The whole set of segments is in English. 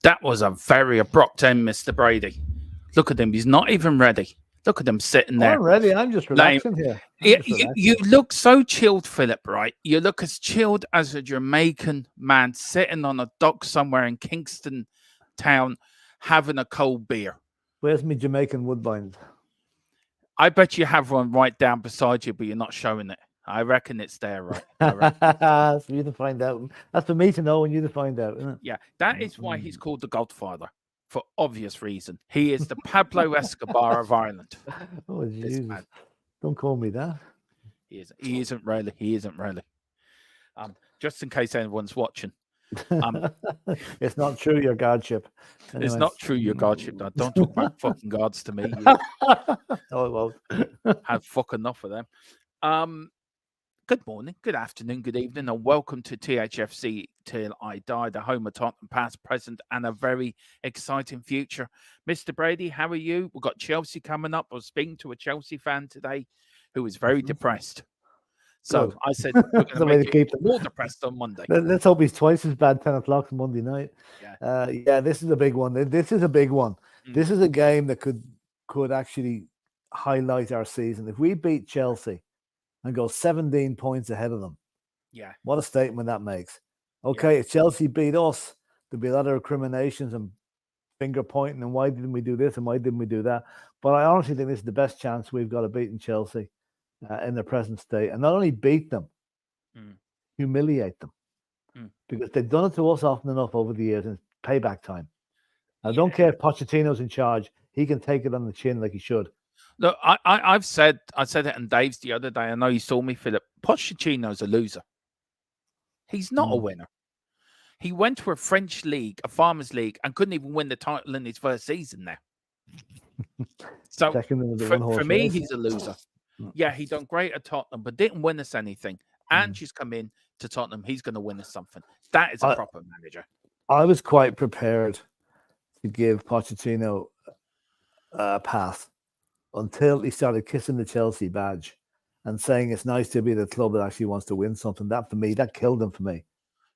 That was a very abrupt end, Mr. Brady. Look at him. He's not even ready. Look at him sitting there. I'm ready. I'm just relaxing here. You look so chilled, Philip, right? You look as chilled as a Jamaican man sitting on a dock somewhere in Kingston town having a cold beer. Where's my Jamaican Woodbine? I bet you have one right down beside you, but you're not showing it. I reckon it's there, right? That's for you to find out. That's for me to know and you to find out, isn't it? Yeah, that is why he's called the Godfather, for obvious reason. He is the Pablo Escobar of Ireland. Oh, Jesus. Don't call me that. He isn't really. He isn't really. Just in case anyone's watching. It's not true, your godship. Anyway. It's not true, your godship. Don't talk about fucking gods to me. No, it won't. Had fucking enough of them. Good morning, good afternoon, good evening, and welcome to THFC Till I Die, the home of Tottenham past, present, and a very exciting future. Mr. Brady, how are you? We've got Chelsea coming up. I was speaking to a Chelsea fan today who was very depressed. So I said, we're going to make it more depressed on Monday. Let's hope he's twice as bad 10 o'clock Monday night. Yeah, this is a big one. This is a big one. This is a game that could actually highlight our season. If we beat Chelsea and go 17 points ahead of them, yeah, what a statement that makes. Okay, if Chelsea beat us, there'll be a lot of recriminations and finger pointing and why didn't we do this and why didn't we do that? But I honestly think this is the best chance we've got of beating Chelsea in their present state, and not only beat them, humiliate them, because they've done it to us often enough over the years, and it's payback time. I don't care if Pochettino's in charge; he can take it on the chin like he should. Look, I said it in Dave's the other day. I know you saw me, Philip. Pochettino's a loser. He's not a winner. He went to a French league, a farmers league, and couldn't even win the title in his first season there. So for me, he's a loser. Yeah, he done great at Tottenham, but didn't win us anything. And she's come in to Tottenham. He's going to win us something. That is a proper manager. I was quite prepared to give Pochettino a pass until he started kissing the Chelsea badge and saying it's nice to be the club that actually wants to win something. That, for me, that killed him for me.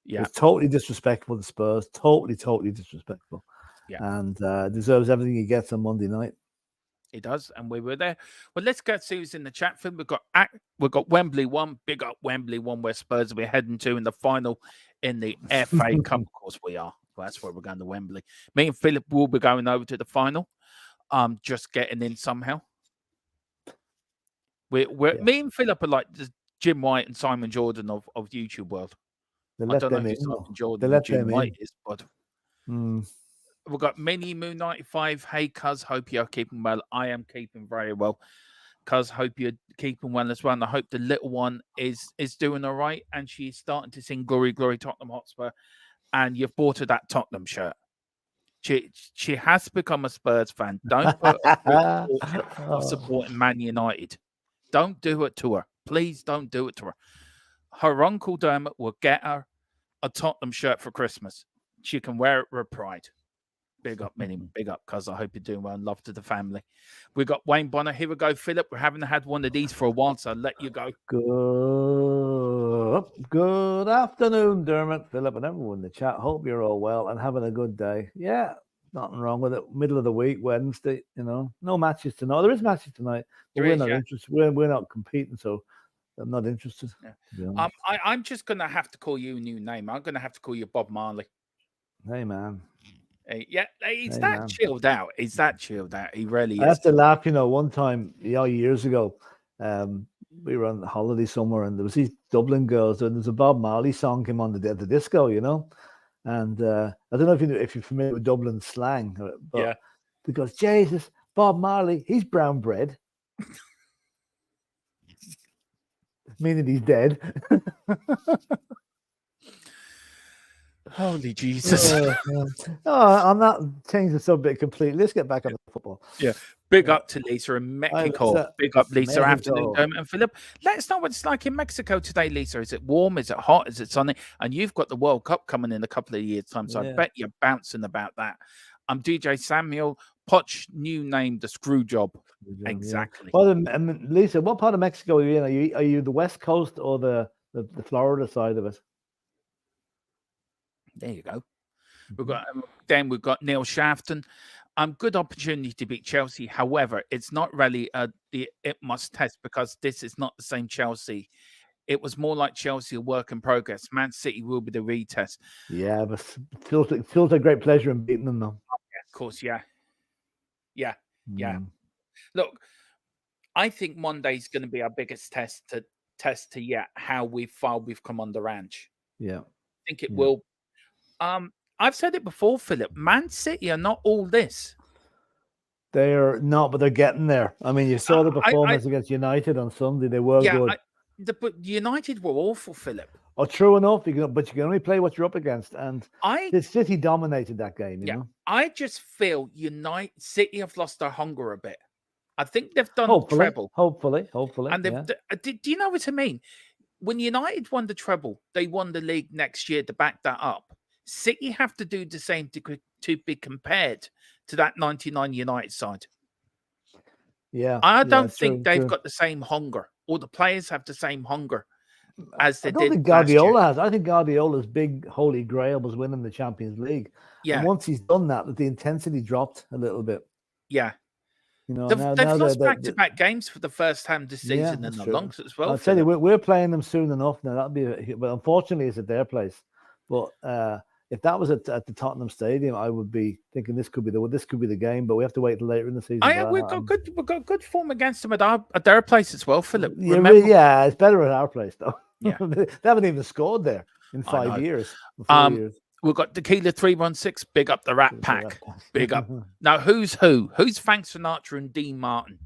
Yeah. It's totally disrespectful to Spurs. Totally disrespectful. Yeah. And deserves everything he gets on Monday night. He does, and we were there. Well, let's get see who's in the chat. Film. We've got Wembley 1, big up Wembley 1, where Spurs will be heading to in the final in the FA Cup. Of course, we are. Well, that's where we're going to Wembley. Me and Philip will be going over to the final. Just getting in somehow. Me and Philip are like Jim White and Simon Jordan of YouTube world. I don't know who Simon Jordan and Jim White is, but. We've got Mini Moon 95. Hey, cuz, hope you're keeping well. I am keeping very well. Cuz, hope you're keeping well as well. And I hope the little one is doing all right. And she's starting to sing Glory, Glory, Tottenham Hotspur. And you've bought her that Tottenham shirt. She has become a Spurs fan. Don't put her of supporting Man United. Don't do it to her. Please don't do it to her. Her Uncle Dermot will get her a Tottenham shirt for Christmas. She can wear it with pride. Big up, Minnie. Big up, cuz. I hope you're doing well. Love to the family. We got Wayne Bonner. Here we go, Philip. We haven't had one of these for a while, so I'll let you go. Good afternoon, Dermot, Philip, and everyone in the chat. Hope you're all well and having a good day. Yeah, nothing wrong with it. Middle of the week, Wednesday, no matches tonight. There is matches tonight, but we're not interested. We're not competing, so I'm not interested. Yeah. I'm just going to have to call you a new name. I'm going to have to call you Bob Marley. Hey, man. He's that chilled out. He's that chilled out. He really is. I have to laugh. One time, years ago, we were on holiday somewhere, and there was these Dublin girls, and there's a Bob Marley song came on the disco, and I don't know if you're familiar with Dublin slang, but because Jesus, Bob Marley, he's brown bread, meaning he's dead. Holy Jesus. I'm not changing the subject completely. Let's get back on the football. Yeah. Big up to Lisa in Mexico. Big up, Lisa. Afternoon, and Philip. Let us know what it's like in Mexico today, Lisa. Is it warm? Is it hot? Is it sunny? And you've got the World Cup coming in a couple of years' time, so I bet you're bouncing about that. I'm DJ Samuel. Poch, new name, the screw job. Exactly. Well, Lisa, what part of Mexico are you in? Are you the West Coast or the Florida side of it? There you go. We've got then we've got Neil Shafton. Good opportunity to beat Chelsea. However, it's not really the must test because this is not the same Chelsea. It was more like Chelsea, a work in progress. Man City will be the retest. Yeah, but it feels a great pleasure in beating them, though. Oh, yeah, of course, yeah. Look, I think Monday's going to be our biggest test to yet how far we've come on the ranch. Yeah, I think it will. I've said it before, Philip. Man City are not all this. They're not, but they're getting there. I mean, you saw the performance against United on Sunday. They were good. But United were awful, Philip. Oh, true enough. But you can only play what you're up against. And the City dominated that game. You know? I just feel City have lost their hunger a bit. I think they've done the treble. Hopefully. And do you know what I mean? When United won the treble, they won the league next year to back that up. City have to do the same to be compared to that 99 United side. Yeah. I don't think they've got the same hunger, or the players have the same hunger as they did. I don't think Guardiola has. I think Guardiola's big holy grail was winning the Champions League. Yeah. And once he's done that, the intensity dropped a little bit. Yeah. You know, they've lost back-to-back games for the first time this season in the longs as well. I'll tell you, we're playing them soon enough now. That'll be, but unfortunately, it's at their place. But if that was at the Tottenham Stadium, I would be thinking this could be the game. But we have to wait till later in the season. We've got good form against them at their place as well, Philip. Yeah, it's better at our place though. Yeah. They haven't even scored there in 5 years. 4 years. We've got Tequila 316. Big up the Rat Pack. Big up. Now, who's who? Who's Frank Sinatra and Dean Martin?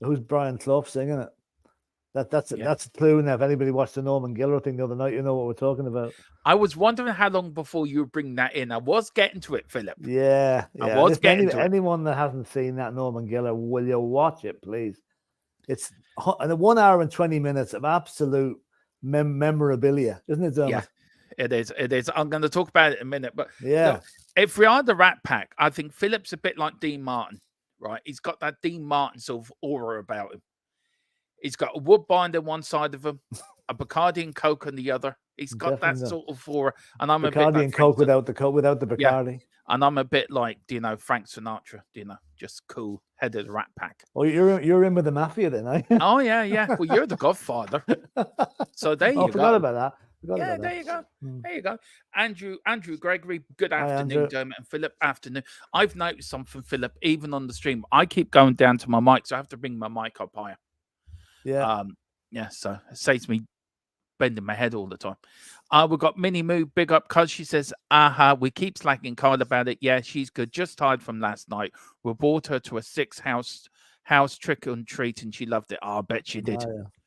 Who's Brian Clough singing it? That's a clue now. If anybody watched the Norman Giller thing the other night, you know what we're talking about. I was wondering how long before you would bring that in. I was getting to it, Philip. Yeah. I was getting to it. Anyone that hasn't seen that Norman Giller, will you watch it, please? It's 1 hour and 20 minutes of absolute memorabilia, isn't it, Dermot? Yeah. It is. I'm going to talk about it in a minute. But look, if we are the Rat Pack, I think Philip's a bit like Dean Martin, right? He's got that Dean Martin sort of aura about him. He's got a Woodbine on one side of him, a Bacardi and Coke on the other. He's got that sort of aura. And I'm Bacardi a bit like and Coke without the Bacardi. Yeah. And I'm a bit like, Frank Sinatra, just cool, head of the Rat Pack. Oh, you're in with the mafia then, eh? Oh, yeah. Well, you're the Godfather. So there you go. Forgot about that. There you go. There you go. Andrew Gregory, good afternoon, Dermot and Philip. Afternoon. I've noticed something, Philip, even on the stream. I keep going down to my mic, so I have to bring my mic up higher. Yeah. So it saves me bending my head all the time. We've got Minnie Moo, big up, cuz she says, we keep slacking Carl about it. Yeah, she's good. Just tired from last night. We brought her to a 6-house trick and treat, and she loved it. I bet she did.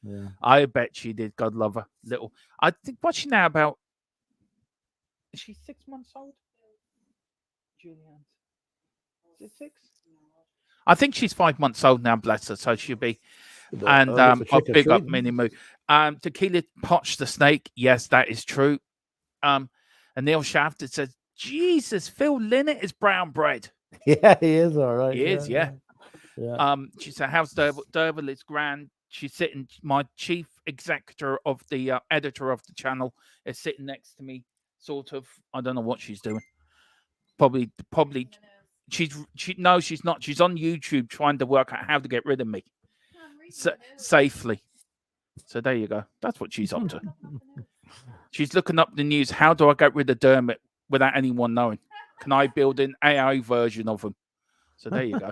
Yeah. I bet she did. God love her. I think, what's she now about? Is she 6 months old? Julianne. Is it 6? I think she's 5 months old now, bless her. So she'll be. And big up Minnie Moo. Tequila Potch the Snake. Yes, that is true. And Neil Shafted says, Jesus, Phil Lynott is brown bread. Yeah, he is all right. He is, yeah. She said, how's Derville? It's grand. She's sitting, my chief executor of the editor of the channel is sitting next to me, sort of. I don't know what she's doing. Probably she's not. She's on YouTube trying to work out how to get rid of me safely. So there you go. That's what she's up to. She's looking up the news. How do I get rid of Dermot without anyone knowing? Can I build an AI version of him? So there you go.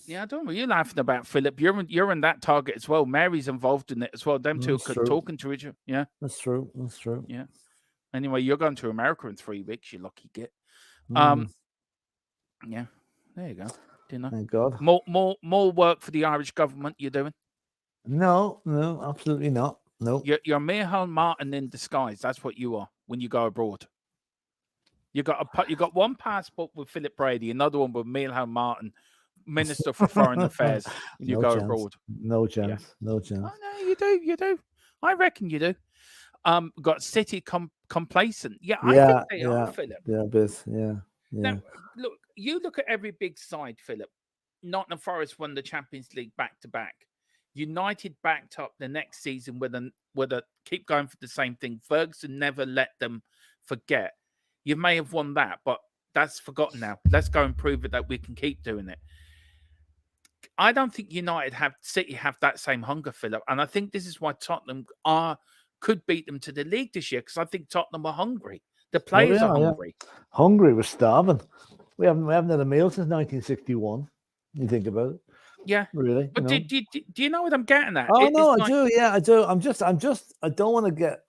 Yeah, I don't know what you're laughing about, Philip. You're in that target as well. Mary's involved in it as well. Them two are talking to each other. Yeah. That's true. Yeah. Anyway, you're going to America in 3 weeks, you lucky git. Yeah. There you go. Thank God. More work for the Irish government you're doing? No, absolutely not. No. You're Micheál Martin in disguise. That's what you are when you go abroad. You got one passport with Philip Brady, another one with Micheál Martin, Minister for Foreign Affairs, when you go abroad. No chance. Yeah. No chance. Oh, no, you do. I reckon you do. Got City complacent. Yeah, I think they are, Philip. Yeah, Biz. Yeah. Now, look at every big side, Philip. Nottingham Forest won the Champions League back-to-back. United backed up the next season with a keep going for the same thing. Ferguson never let them forget. You may have won that, but that's forgotten now. Let's go and prove it that we can keep doing it. I don't think City have that same hunger, Philip, and I think this is why Tottenham could beat them to the league this year, because I think Tottenham are hungry. The players are hungry. Yeah. Hungry, we're starving. We haven't had a meal since 1961. You think about it. Yeah, really. But do you know what I'm getting at? Oh no, I do. Yeah, I do. I don't want to get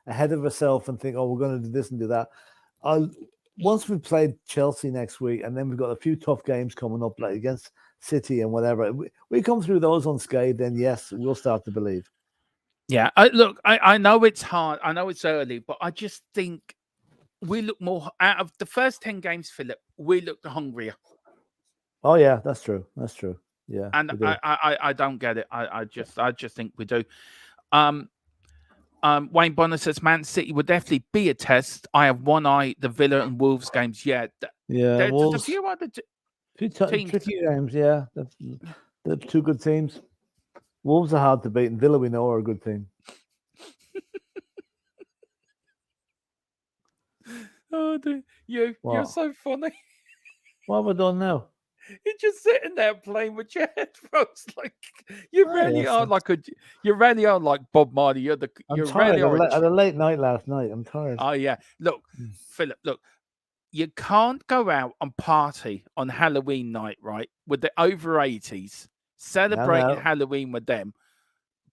ahead of ourselves and think, oh, we're going to do this and do that. Once we've played Chelsea next week, and then we've got a few tough games coming up, like against City and whatever. We come through those unscathed, then yes, we'll start to believe. Yeah, look, I know it's hard. I know it's early, but I just think we look more out of the first 10 games, Philip. We look hungrier. Oh yeah, that's true. That's true. Yeah, and I don't get it. I just think we do. Wayne Bonner says Man City would definitely be a test. I have one eye the Villa and Wolves games. Yeah, yeah. There's a few other teams. Tricky games. Yeah, they're two good teams. Wolves are hard to beat, and Villa we know are a good team. Oh, you're so funny. What have I done now? You're just sitting there playing with your headphones, like you really are like Bob Marley. You're tired. I had a late night last night. I'm tired. Oh yeah, look, Philip, look, you can't go out and party on Halloween night, right, with the over 80s celebrating Halloween with them,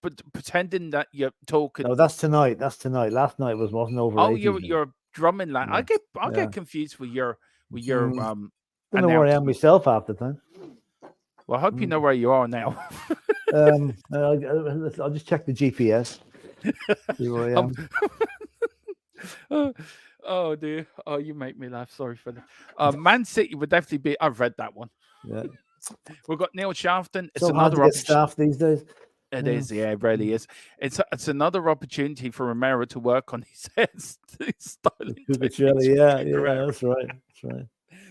but pretending that you're talking. No, that's tonight. That's tonight. Last night wasn't over. Oh, you're drumming that. Yeah. I get confused with your. I don't know where I am myself half the time. Well, I hope you know where you are now. I'll just check the GPS. See where I am. Oh dear. Oh, you make me laugh. Sorry for that. Man City would definitely be. I've read that one. Yeah. We've got Neil Sharpton. It's so another hard to get staff these days. It is, yeah, it really is. It's another opportunity for Romero to work on his styling. Yeah, that's right. That's right.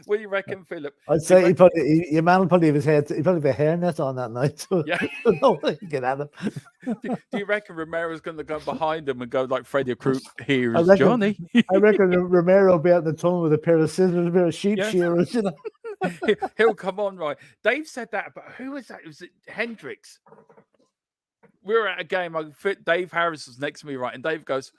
What do you reckon, Philip? I'd say your man will probably have his head. He probably have a hairnet on that night. So yeah, no way to get at him. Do you reckon Romero's going to go behind him and go like Freddie Krueger? Here's Johnny. I reckon Romero will be out in the tunnel with a pair of scissors, a pair of sheep shearers. You know, he'll come on right. Dave said that, but who was that? It was Hendricks. We were at a game. Dave Harris was next to me, right, and Dave goes,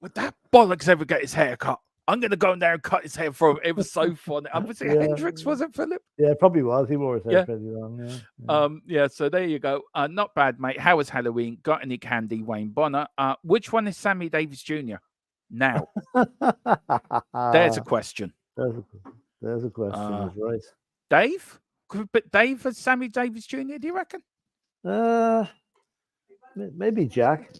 "Would that bollocks ever get his hair cut? I'm going to go in there and cut his hair for him." It was so funny. Was it Hendricks? Was it Philip? Yeah, it probably was. He wore his hair pretty long. Yeah. So there you go. Not bad, mate. How was Halloween? Got any candy, Wayne Bonner? Which one is Sammy Davis Jr.? Now, there's a question. There's a question. That's right. Dave? But Dave as Sammy Davis Jr. Do you reckon? Maybe Jack.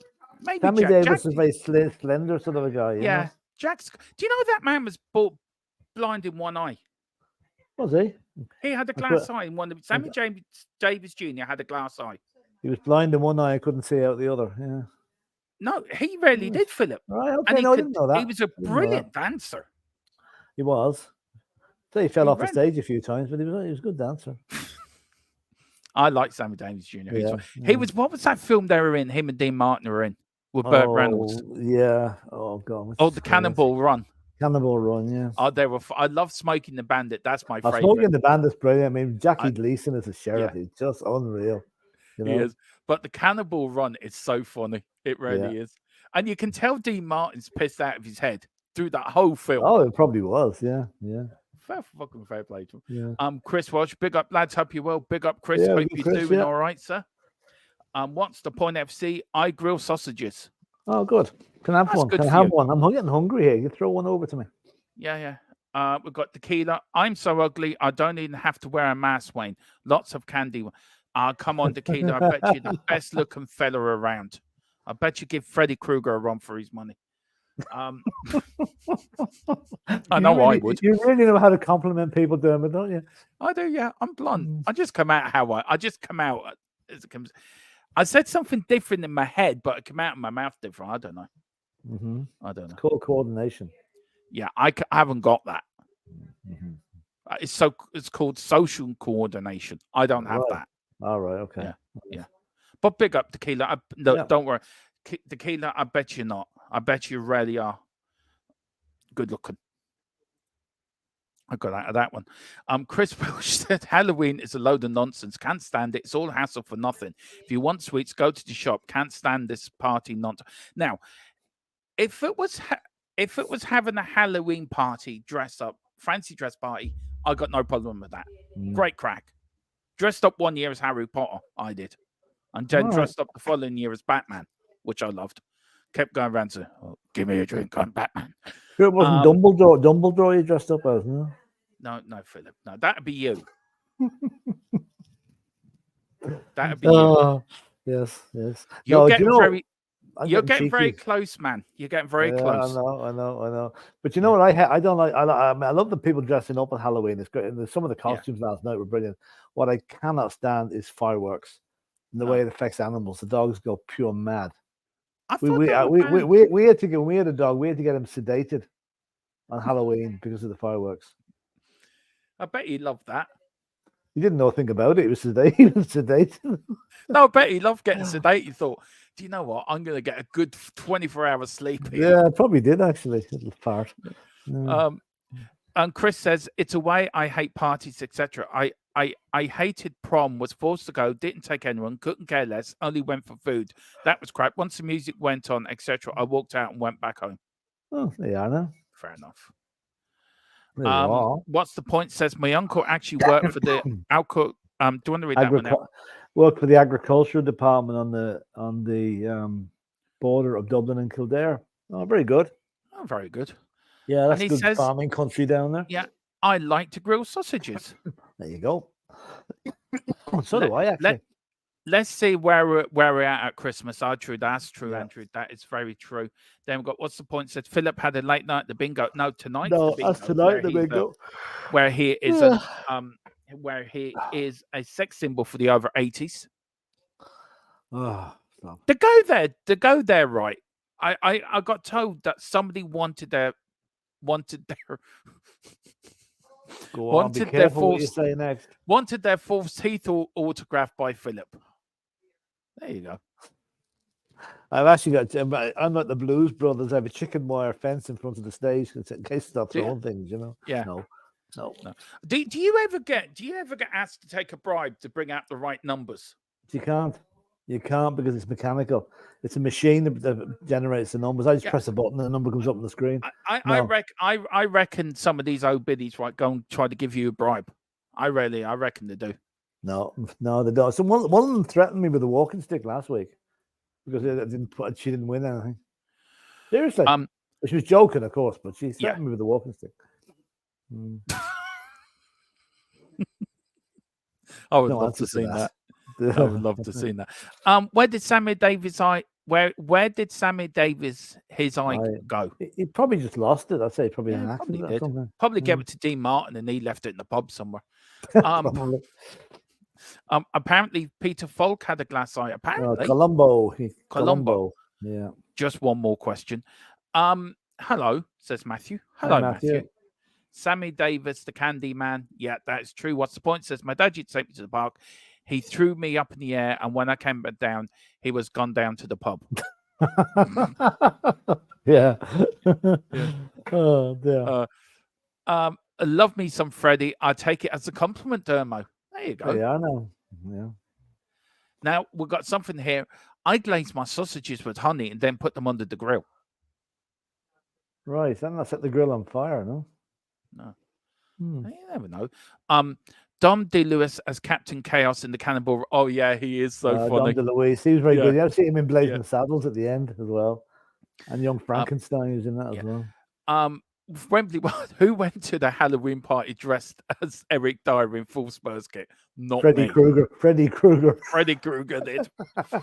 Maybe Sammy Jack. Davis is very slender sort of a guy. Yeah. Know? Jack's. Do you know that man was blind in one eye? Was he? He had a glass eye in one. Sammy Davis Jr. had a glass eye. He was blind in one eye and couldn't see out the other. Yeah. No, he really did, Philip. Right. Okay. I didn't know that. He was a brilliant dancer. He was. So he fell off the stage a few times, but he was a good dancer. I like Sammy Davis Jr. He was. What was that film they were in? Him and Dean Martin were in with Burt Reynolds. Yeah. Oh God. The Cannonball Run. Cannonball Run. Yeah. Oh, they were. I love Smoking the Bandit. That's my favorite. Smoking the Bandit's brilliant. I mean, Jackie Gleason as a sheriff is just unreal. You know? He is. But the Cannonball Run is so funny. It really is. And you can tell Dean Martin's pissed out of his head through that whole film. Oh, it probably was. Yeah. Fair play to him. Yeah. Chris Walsh, big up, lads. Hope you're well. Big up, Chris. Hope you're doing all right, sir. What's the point, FC? I grill sausages. Oh, good. Can I have one? Can I have one? I'm getting hungry here. You throw one over to me. Yeah. We've got tequila. I'm so ugly, I don't even have to wear a mask, Wayne. Lots of candy. Come on, tequila. I bet you're the best looking fella around. I bet you give Freddie Krueger a run for his money. I know I would. You really know how to compliment people, Dermot, don't you? I do, yeah. I'm blunt. I just come out I just come out as it comes. I said something different in my head, but it came out in my mouth different. I don't know. Mm-hmm. I don't know. It's called coordination. Yeah, I haven't got that. Mm-hmm. It's called social coordination. I don't have that. All right. Okay. Yeah. But big up tequila. Don't worry. Tequila, I bet you're not. I bet you really are good looking. I got out of that one. Chris Welsh said Halloween is a load of nonsense. Can't stand it. It's all hassle for nothing. If you want sweets, go to the shop. Can't stand this party nonsense. Now, if it was having a Halloween party, dress up, fancy dress party, I got no problem with that. Great crack. Dressed up one year as Harry Potter, I did, and then dressed up the following year as Batman, which I loved. Kept going around to, give me a drink, I'm Batman. It wasn't Dumbledore. Dumbledore you dressed up as, no? No, Philip. No, that'd be you. That'd be you. Yes. You're getting very close, man. You're getting very close. I know. But you know what I don't like? I love the people dressing up on Halloween. It's great. And some of the costumes last night were brilliant. What I cannot stand is fireworks and the way it affects animals. The dogs go pure mad. We had to get we had a dog. We had to get him sedated on Halloween because of the fireworks. I bet he loved that. He didn't know a thing about it. He was sedated. No, I bet he loved getting sedated. He thought, do you know what? I'm going to get a good 24 hours sleep here. Yeah, I probably did actually. Little part. And Chris says, it's a way I hate parties, etc. I hated prom, was forced to go, didn't take anyone, couldn't care less, only went for food. That was crap. Once the music went on, etc., I walked out and went back home. Oh, yeah, I know. Fair enough. What's the point? Says my uncle actually worked for the alcohol. Do you want to read that one out? Worked for the agriculture department on the border of Dublin and Kildare. Oh, very good. Oh, very good. Yeah, that's good farming country down there. Yeah, I like to grill sausages. There you go. So do I actually. Let's see where we're at Christmas. True. That's true, Andrew. That is very true. Then we've got what's the point? Said Philip had a late night at the bingo. No, tonight. No, that's tonight the bingo. Where he is where he is a sex symbol for the over 80s. Oh, to go there, right? I got told that somebody wanted their false teeth autographed by Philip. There you go. I've actually got. I'm like the Blues Brothers. I have a chicken wire fence in front of the stage in case they're throwing things. You know. Yeah. No. Do you ever get asked to take a bribe to bring out the right numbers? You can't because it's mechanical. It's a machine that generates the numbers. I just press a button and the number comes up on the screen. I reckon some of these old biddies go and try to give you a bribe. I reckon they do. No, they don't. So one of them threatened me with a walking stick last week because she didn't win anything. Seriously. She was joking, of course, but she threatened me with a walking stick. I would love to see that. I would love to see that. Where did Sammy Davis' eye go? He probably just lost it. I'd say probably an accident or something. Probably gave it to Dean Martin and he left it in the pub somewhere. Apparently Peter Falk had a glass eye. Apparently Colombo. Yeah. Just one more question. Hello, says Matthew. Hello, Matthew. Sammy Davis, the Candy Man. Yeah, that is true. What's the point? Says my dad used to take me to the park. He threw me up in the air, and when I came back down, he was gone down to the pub. Yeah. Oh, dear. Love me some Freddie. I take it as a compliment, Dermo. There you go. Yeah, I know. Yeah. Now, we've got something here. I glaze my sausages with honey and then put them under the grill. Right. Then I set the grill on fire, no? No. You never know. Dom DeLuise as Captain Chaos in the Cannonball. Oh, yeah, he is so funny. Dom DeLuise. He was very good. You ever see him in Blazing Saddles at the end as well? And Young Frankenstein was in that as well. Wembley, who went to the Halloween party dressed as Eric Dyer in full Spurs kit? Not Freddy Krueger. Freddy Krueger did.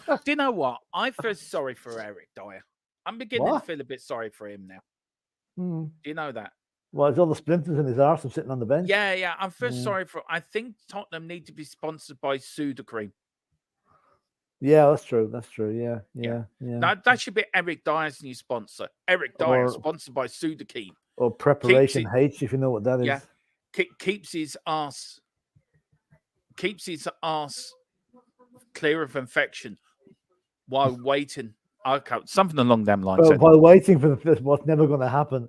Do you know what? I feel sorry for Eric Dyer. I'm beginning to feel a bit sorry for him now. Do you know that? Well, there's all the splinters in his arse and sitting on the bench. Yeah. I'm first sorry for. I think Tottenham need to be sponsored by Sudocrem. Yeah, that's true. Yeah. That should be Eric Dyer's new sponsor. Eric Dyer, sponsored by Sudocrem. Or Preparation H, if you know what that is. Yeah, keeps his arse clear of infection while waiting. Okay, something along them lines. While waiting for what's never going to happen.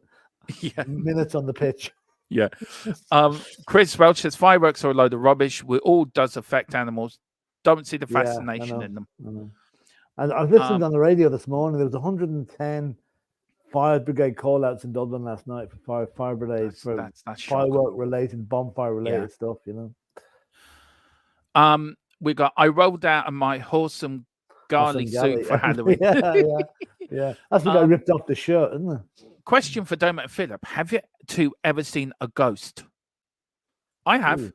Yeah, minutes on the pitch. Yeah. Chris Welch says fireworks are a load of rubbish. It all does affect animals. Don't see the fascination in them. And I was listening on the radio this morning. There was 110 fire brigade call-outs in Dublin last night for fire brigade for firework related, bonfire related stuff. We got. I rolled out of my wholesome garlic suit for Halloween. Yeah. That's what I ripped off the shirt, isn't it? Question for Dermot and Philip: have you two ever seen a ghost? I have. Ooh.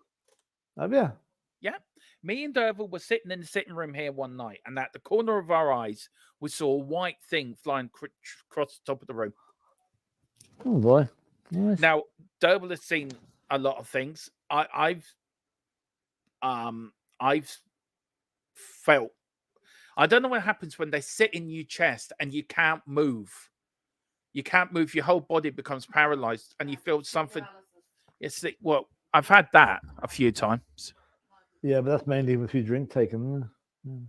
Have you? Yeah. Me and Derval were sitting in the sitting room here one night, and at the corner of our eyes, we saw a white thing flying across the top of the room. Oh boy! Nice. Now, Derval has seen a lot of things. I've felt. I don't know what happens when they sit in your chest and you can't move. You can't move. Your whole body becomes paralyzed, and you feel something. Well, I've had that a few times. Yeah, but that's mainly if you drink taken.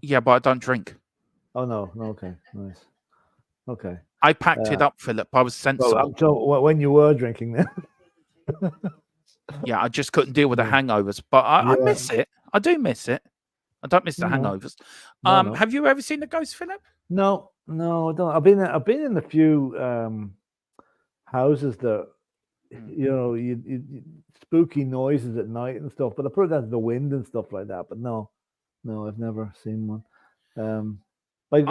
Yeah, but I don't drink. Oh no, okay, nice, okay. I packed it up, Philip. I was sensible. So when you were drinking, then. Yeah, I just couldn't deal with the hangovers, but I miss it. I do miss it. I don't miss the hangovers. No. Have you ever seen a ghost, Philip? No, I don't. I've been in a few houses that you spooky noises at night and stuff, but I put that to the wind and stuff like that. But no, I've never seen one. My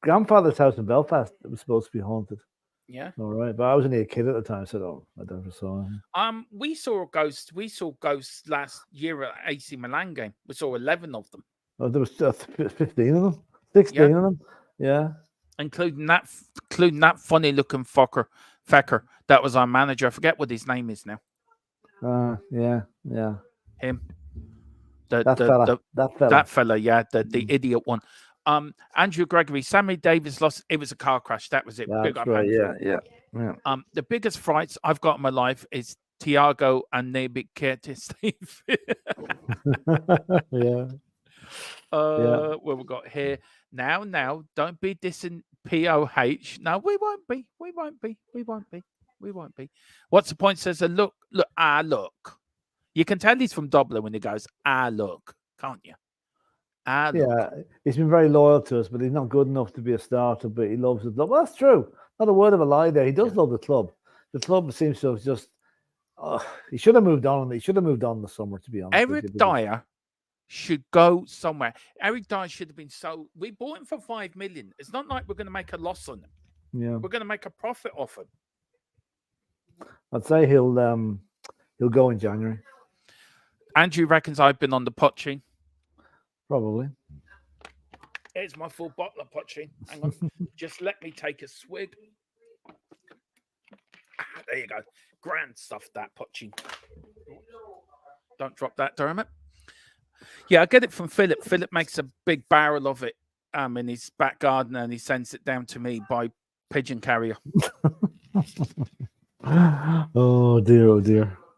grandfather's house in Belfast was supposed to be haunted. Yeah. All right, but I was only a kid at the time, so I never saw him. We saw a ghost. We saw ghosts last year at AC Milan game. We saw 11 of them. Oh, there was 15 of them, 16 of them. Yeah. Including that funny looking fecker that was our manager. I forget what his name is now. Yeah. Him. That fella. Yeah, the idiot one. Andrew Gregory, Sammy Davis lost. It was a car crash. That was it. That's right. Yeah. The biggest frights I've got in my life is Tiago and Nebik Curtis. Yeah. What we got here now? Don't be dissing POH. No, we won't be. What's the point? Says look. You can tell he's from Dublin when he goes look, can't you? Yeah, he's been very loyal to us, but he's not good enough to be a starter. But he loves the club. Well, that's true. Not a word of a lie there. He does love the club. The club seems to have just. He should have moved on. He should have moved on in the summer. To be honest, Eric Dyer should go somewhere. Eric Dyer should have been sold. We bought him for $5 million. It's not like we're going to make a loss on him. Yeah, we're going to make a profit off him. I'd say he'll go in January. Andrew reckons I've been on the Pochine. Probably. Here's my full bottle of Pochine. Hang on. Just let me take a swig. There you go. Grand stuff, that Pochine. Don't drop that, Dermot. Yeah, I get it from Philip. Philip makes a big barrel of it in his back garden, and he sends it down to me by pigeon carrier. Oh dear.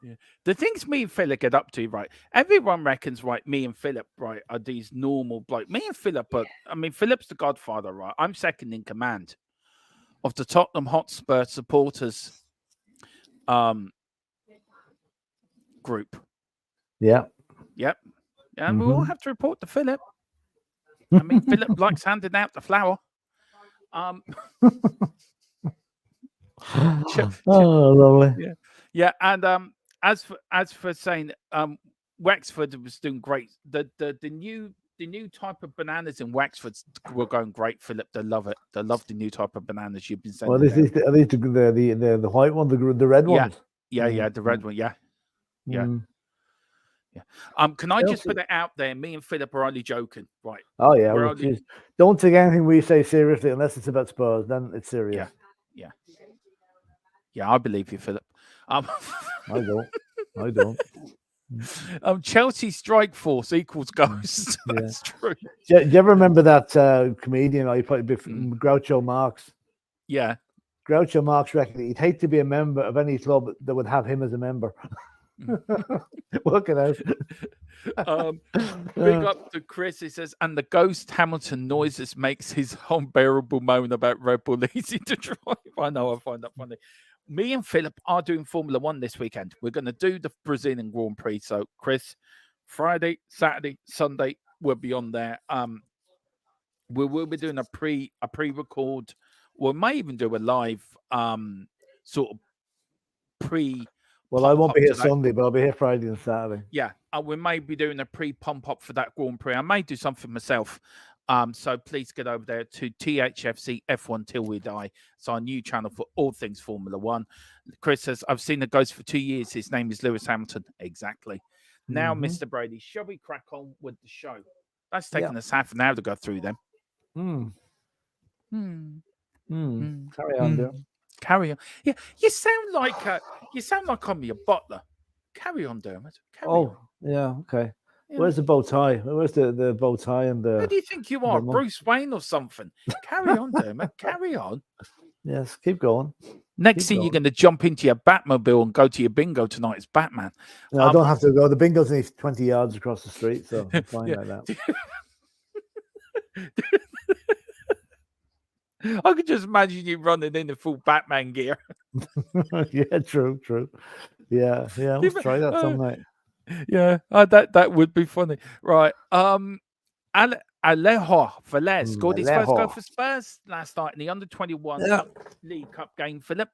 Yeah. The things me and Philip get up to, right? Everyone reckons, right? Me and Philip, right, are these normal bloke. Me and Philip, Philip's the godfather, right? I'm second in command of the Tottenham Hotspur supporters group. Yeah. Yep. And we all have to report to Philip. Philip likes handing out the flour. Lovely. Yeah. And as for saying, Wexford was doing great. The new type of bananas in Wexford were going great, Philip. They love it. They love the new type of bananas you've been sending. Well, are these the white one, the red ones? Yeah, the red one. Yeah. Can I just put it out there? Me and Philip are only joking, right? Oh yeah. Don't take anything we say seriously unless it's about Spurs. Then it's serious. Yeah. I believe you, Philip. I don't. Chelsea strike force equals ghost. That's true. Do you ever remember that comedian? He probably Groucho Marx. Yeah. Groucho Marx reckoned he'd hate to be a member of any club that would have him as a member. Work it out. Big up to Chris. He says, and the ghost Hamilton noises makes his unbearable moan about Red Bull easy to drive. I know, I find that funny. me and Philip are doing Formula One this weekend. We're going to do the Brazilian Grand Prix. So, Chris, Friday, Saturday, Sunday, we'll be on there. We will be doing a pre-record. We may even do a live sort of pre. Well, I won't be here Sunday, but I'll be here Friday and Saturday. Yeah, we may be doing a pre-pump up for that Grand Prix. I may do something myself. So please get over there to THFC F1 Till We Die. It's our new channel for all things Formula One. Chris says, I've seen the ghost for 2 years. His name is Lewis Hamilton. Exactly. Now, Mr. Brady, shall we crack on with the show? That's taken us half an hour to go through them. Carry on, dear. Carry on. Yeah, you sound like I'm your butler. Carry on, Dermot. Carry on. Yeah, okay. Yeah. Where's the bow tie? Where's the bow tie and the? Who do you think you are, Bruce Wayne or something? Carry on, Dermot. Carry on. Yes, keep going. Next thing, you're going to jump into your Batmobile and go to your bingo tonight as Batman. No, I don't have to go. The bingo's only 20 yards across the street, so I'm fine like that. I could just imagine you running in the full Batman gear. Yeah, true. Yeah, let's try that some night. Yeah, that would be funny. Right. Alejo Velez scored his first goal for Spurs last night in the under-21 League Cup game, Philip.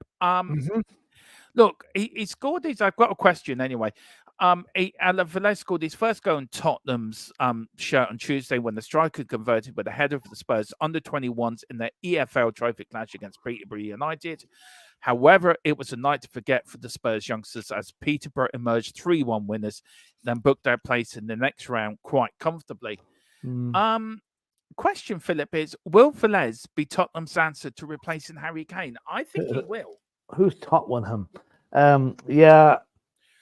Look, he scored his. I've got a question anyway. Velez scored his first goal in Tottenham's shirt on Tuesday when the striker converted with a header for the Spurs under-21s in their EFL Trophy clash against Peterborough United. However, it was a night to forget for the Spurs youngsters as Peterborough emerged 3-1 winners, then booked their place in the next round quite comfortably. Question, Philip, is will Velez be Tottenham's answer to replacing Harry Kane? I think he will. Who's Tottenham? Yeah.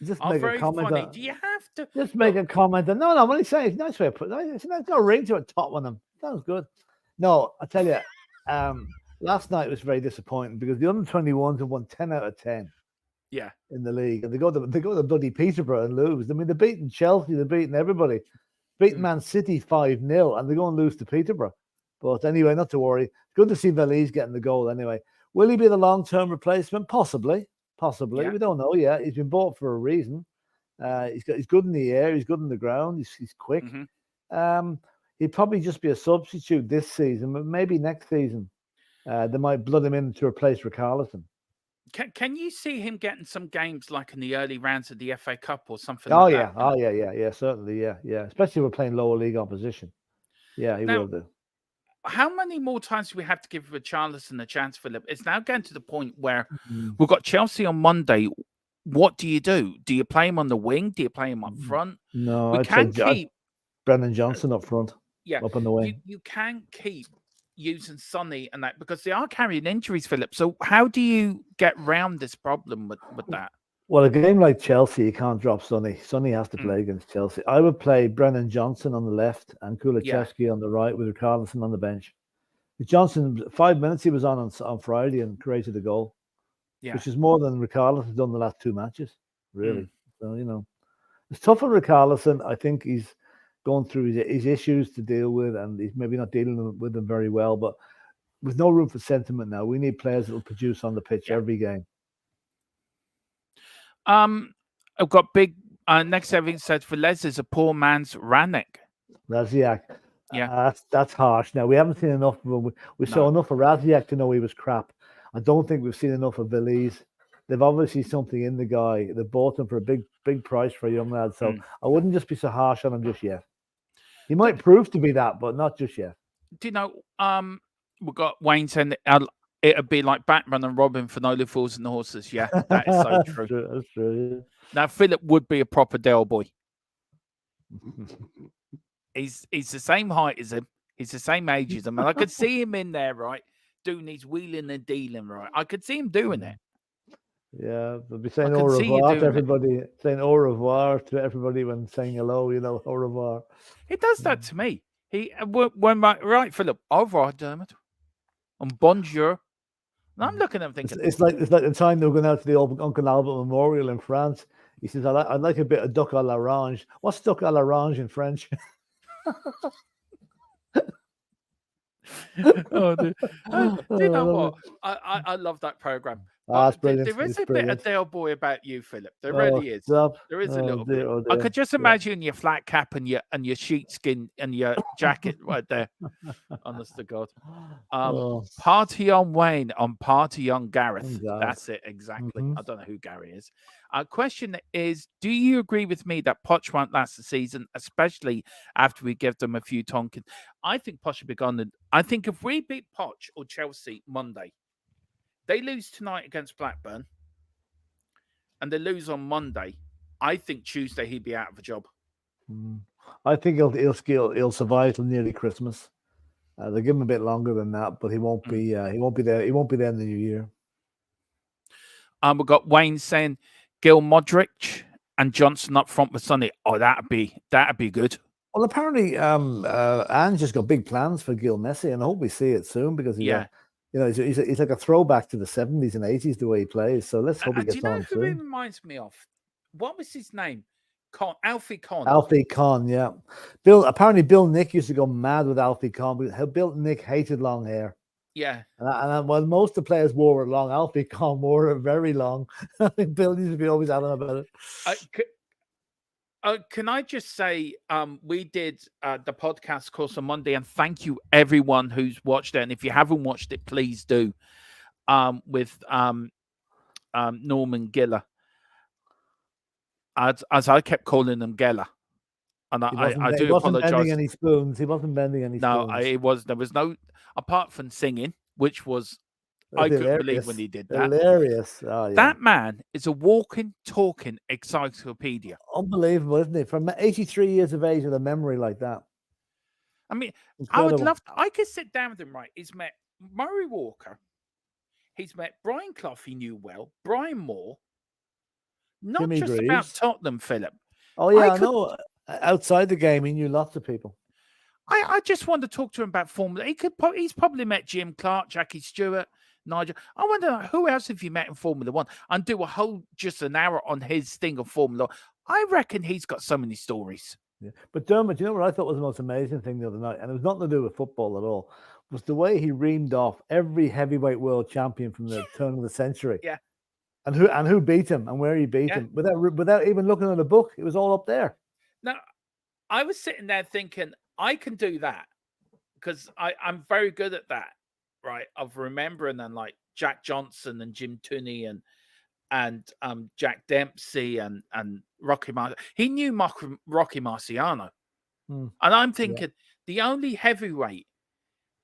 Just make a comment. Funny. Do you have to just make a comment? No, I'm only saying it's a nice way to put it. It's no ring to it. Tottenham sounds good. No, I tell you, last night was very disappointing because the under-21s have won 10 out of 10. Yeah, in the league, and they go to bloody Peterborough and lose. I mean, they're beating Chelsea, they're beating everybody, beating Man City 5-0, and they're going to lose to Peterborough. But anyway, not to worry. Good to see Velez getting the goal. Anyway, will he be the long-term replacement? Possibly. Yeah. We don't know yet. He's been bought for a reason. He's good in the air. He's good in the ground. He's quick. He'd probably just be a substitute this season, but maybe next season they might blood him in to replace Richarlison. Can you see him getting some games like in the early rounds of the FA Cup or something? Oh, like yeah. that? Yeah, certainly. Yeah. Especially if we're playing lower league opposition. Yeah, he will do. How many more times do we have to give Richarlison a chance, Philip? It's now getting to the point where we've got Chelsea on Monday. What do? Do you play him on the wing? Do you play him up front? No, we can't keep Brennan Johnson up front. Yeah, up on the wing. You can't keep using Sonny and that because they are carrying injuries, Philip. So how do you get round this problem with that? Well, a game like Chelsea, you can't drop Sonny. Sonny has to play against Chelsea. I would play Brennan Johnson on the left and Kulusevski on the right with Richarlison on the bench. Johnson, 5 minutes he was on Friday and created a goal, which is more than Richarlison's done the last 2 matches, really. So, it's tough on Richarlison. I think he's going through his issues to deal with, and he's maybe not dealing with them very well. But with no room for sentiment now, we need players that will produce on the pitch every game. I've got big next everything said Velez is a poor man's Rannick. Raziak. Yeah. That's harsh. Now we haven't seen enough of him. We saw enough of Raziak to know he was crap. I don't think we've seen enough of Velez. They've obviously something in the guy. They bought him for a big price for a young lad. So I wouldn't just be so harsh on him just yet. He might prove to be that, but not just yet. Do you know, we've got Wayne saying that it'd be like Batman and Robin for No Live Fools and Horses. Yeah, that is so true. That's true. Yeah. Now, Philip would be a proper Dale boy. He's the same height as him. He's the same age as him. And I could see him in there, right, doing his wheeling and dealing, right. I could see him doing it. Yeah, they'll be saying au revoir to everybody, saying au revoir to everybody when saying hello, au revoir. He does that to me. Right, Philip, au revoir, Dermot. And bonjour. And I'm looking at him thinking... It's like the time they were going out to the old Uncle Albert Memorial in France. He says, I'd like a bit of duck à l'orange. What's duck à l'orange in French? Do you know what? I love that program That's brilliant. There is it's a brilliant. bit of Dale Boy about you, Philip. There really is. Stop. There is a little dear, bit. Oh I dear. could just imagine your flat cap and your sheepskin and your jacket right there. Honest to God. Party on Wayne on Party on Gareth. That's it, exactly. I don't know who Gary is. Question is, do you agree with me that Poch won't last the season, especially after we give them a few Tonkin? I think Poch will be gone. I think if we beat Poch or Chelsea Monday, they lose tonight against Blackburn, and they lose on Monday, I think Tuesday he'd be out of a job. I think he'll survive till nearly Christmas. They'll give him a bit longer than that, but he won't be. He won't be there. He won't be there in the new year. We've got Wayne saying Gil Modric and Johnson up front with Sonny. Oh, that'd be good. Well, apparently, Ange just got big plans for Gil Messi, and I hope we see it soon because he's like a throwback to the 70s and 80s the way he plays. So let's hope he gets on soon. Do you know who he reminds me of? What was his name? Alfie Conn. Alfie Conn, yeah. Bill Nick used to go mad with Alfie Conn because Bill Nick hated long hair. Yeah. And while most of the players wore it long, Alfie Conn wore it very long. I think Bill used to be always adamant about it. Can I just say, we did the podcast course on Monday, and thank you everyone who's watched it. And if you haven't watched it, please do. With Norman Giller. As I kept calling him Geller, and I do apologize. Bending any spoons. He wasn't bending any spoons. No, there was no, apart from singing, which was I couldn't believe when he did that. Hilarious. Oh, yeah. That man is a walking, talking encyclopedia. Unbelievable, isn't it? From 83 years of age with a memory like that. I mean, incredible. I would love to, I could sit down with him, right? He's met Murray Walker. He's met Brian Clough, he knew well. Brian Moore. Not Jimmy just Greaves. about Tottenham, Philip. Oh, yeah, I know. Outside the game, he knew lots of people. I just wanted to talk to him about Formula. He's probably met Jim Clark, Jackie Stewart, Nigel. I wonder who else have you met in Formula One, and do a whole just an hour on his thing of Formula. I reckon he's got so many stories. Yeah. But Dermot, you know what I thought was the most amazing thing the other night, and it was nothing to do with football at all, was the way he reamed off every heavyweight world champion from the turn of the century. Yeah. And who beat him and where he beat him without even looking at a book. It was all up there. Now, I was sitting there thinking, I can do that because I'm very good at that, right? Of remembering and like Jack Johnson and Jim Tooney and Jack Dempsey and Rocky Marciano. He knew Rocky Marciano. And I'm thinking the only heavyweight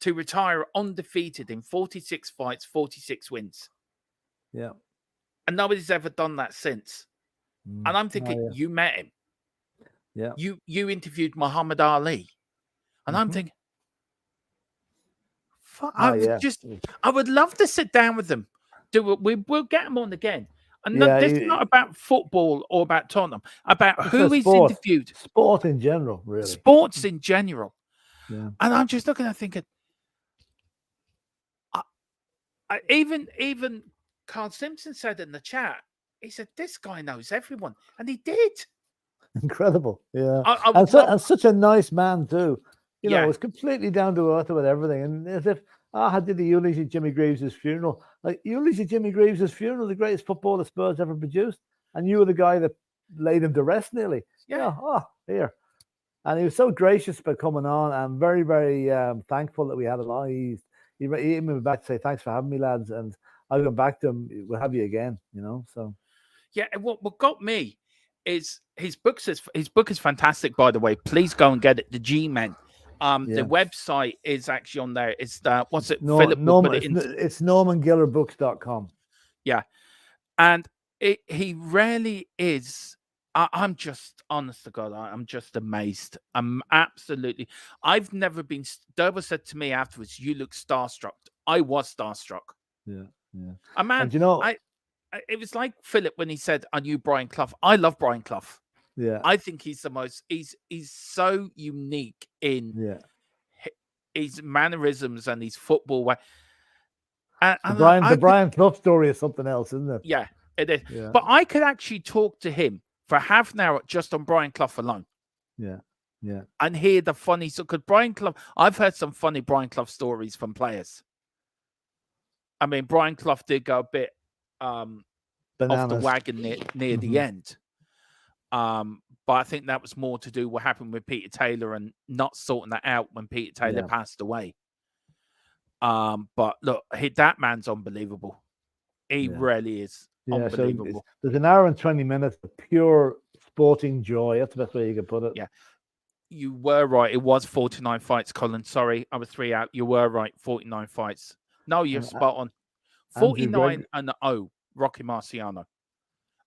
to retire undefeated in 46 fights, 46 wins. Yeah. And nobody's ever done that since. And I'm thinking, you met him. Yeah. You interviewed Muhammad Ali. And I'm thinking, I would love to sit down with them. We'll get them on again. And this is not about football or about Tottenham, about who he's interviewed. Sport in general, really. Sports in general. Yeah. And I'm just looking and thinking, even Carl Simpson said in the chat, he said, this guy knows everyone. And he did. Incredible. Yeah. And such a nice man, too. You know, it's completely down to earth with everything. And as if, I did the eulogy at Jimmy Greaves' funeral. Like, eulogy at Jimmy Greaves' funeral, the greatest footballer Spurs ever produced. And you were the guy that laid him to rest nearly. Yeah. Here. And he was so gracious about coming on. I'm very, very thankful that we had him on. He even went back to say, thanks for having me, lads. And I'll go back to him. We'll have you again, you know, so. Yeah, and what got me is his book is fantastic, by the way. Please go and get it. The G-Men. The website is actually on there. It's what's it? Philip will put it it's normangillerbooks.com. Yeah. And he really is. I'm just, honest to God, I'm just amazed. I've never been. Derber said to me afterwards, "You look starstruck." I was starstruck. Yeah. Man, and you know, it was like Philip when he said, "I knew Brian Clough." I love Brian Clough. Yeah, I think he's the most. He's so unique in his mannerisms and his football way. And the Brian Clough story is something else, isn't it? Yeah, it is. Yeah. But I could actually talk to him for half an hour just on Brian Clough alone. Yeah. And hear the funny. So, because Brian Clough, I've heard some funny Brian Clough stories from players. I mean, Brian Clough did go a bit off the wagon near the end. But I think that was more to do what happened with Peter Taylor and not sorting that out when Peter Taylor passed away. But look, that man's unbelievable. He really is unbelievable. So there's an hour and 20 minutes of pure sporting joy. That's the best way you could put it. Yeah. You were right. It was 49 fights, Colin. Sorry, I was 3 out. You were right. 49 fights. No, you're spot on. 49-0, Rocky Marciano.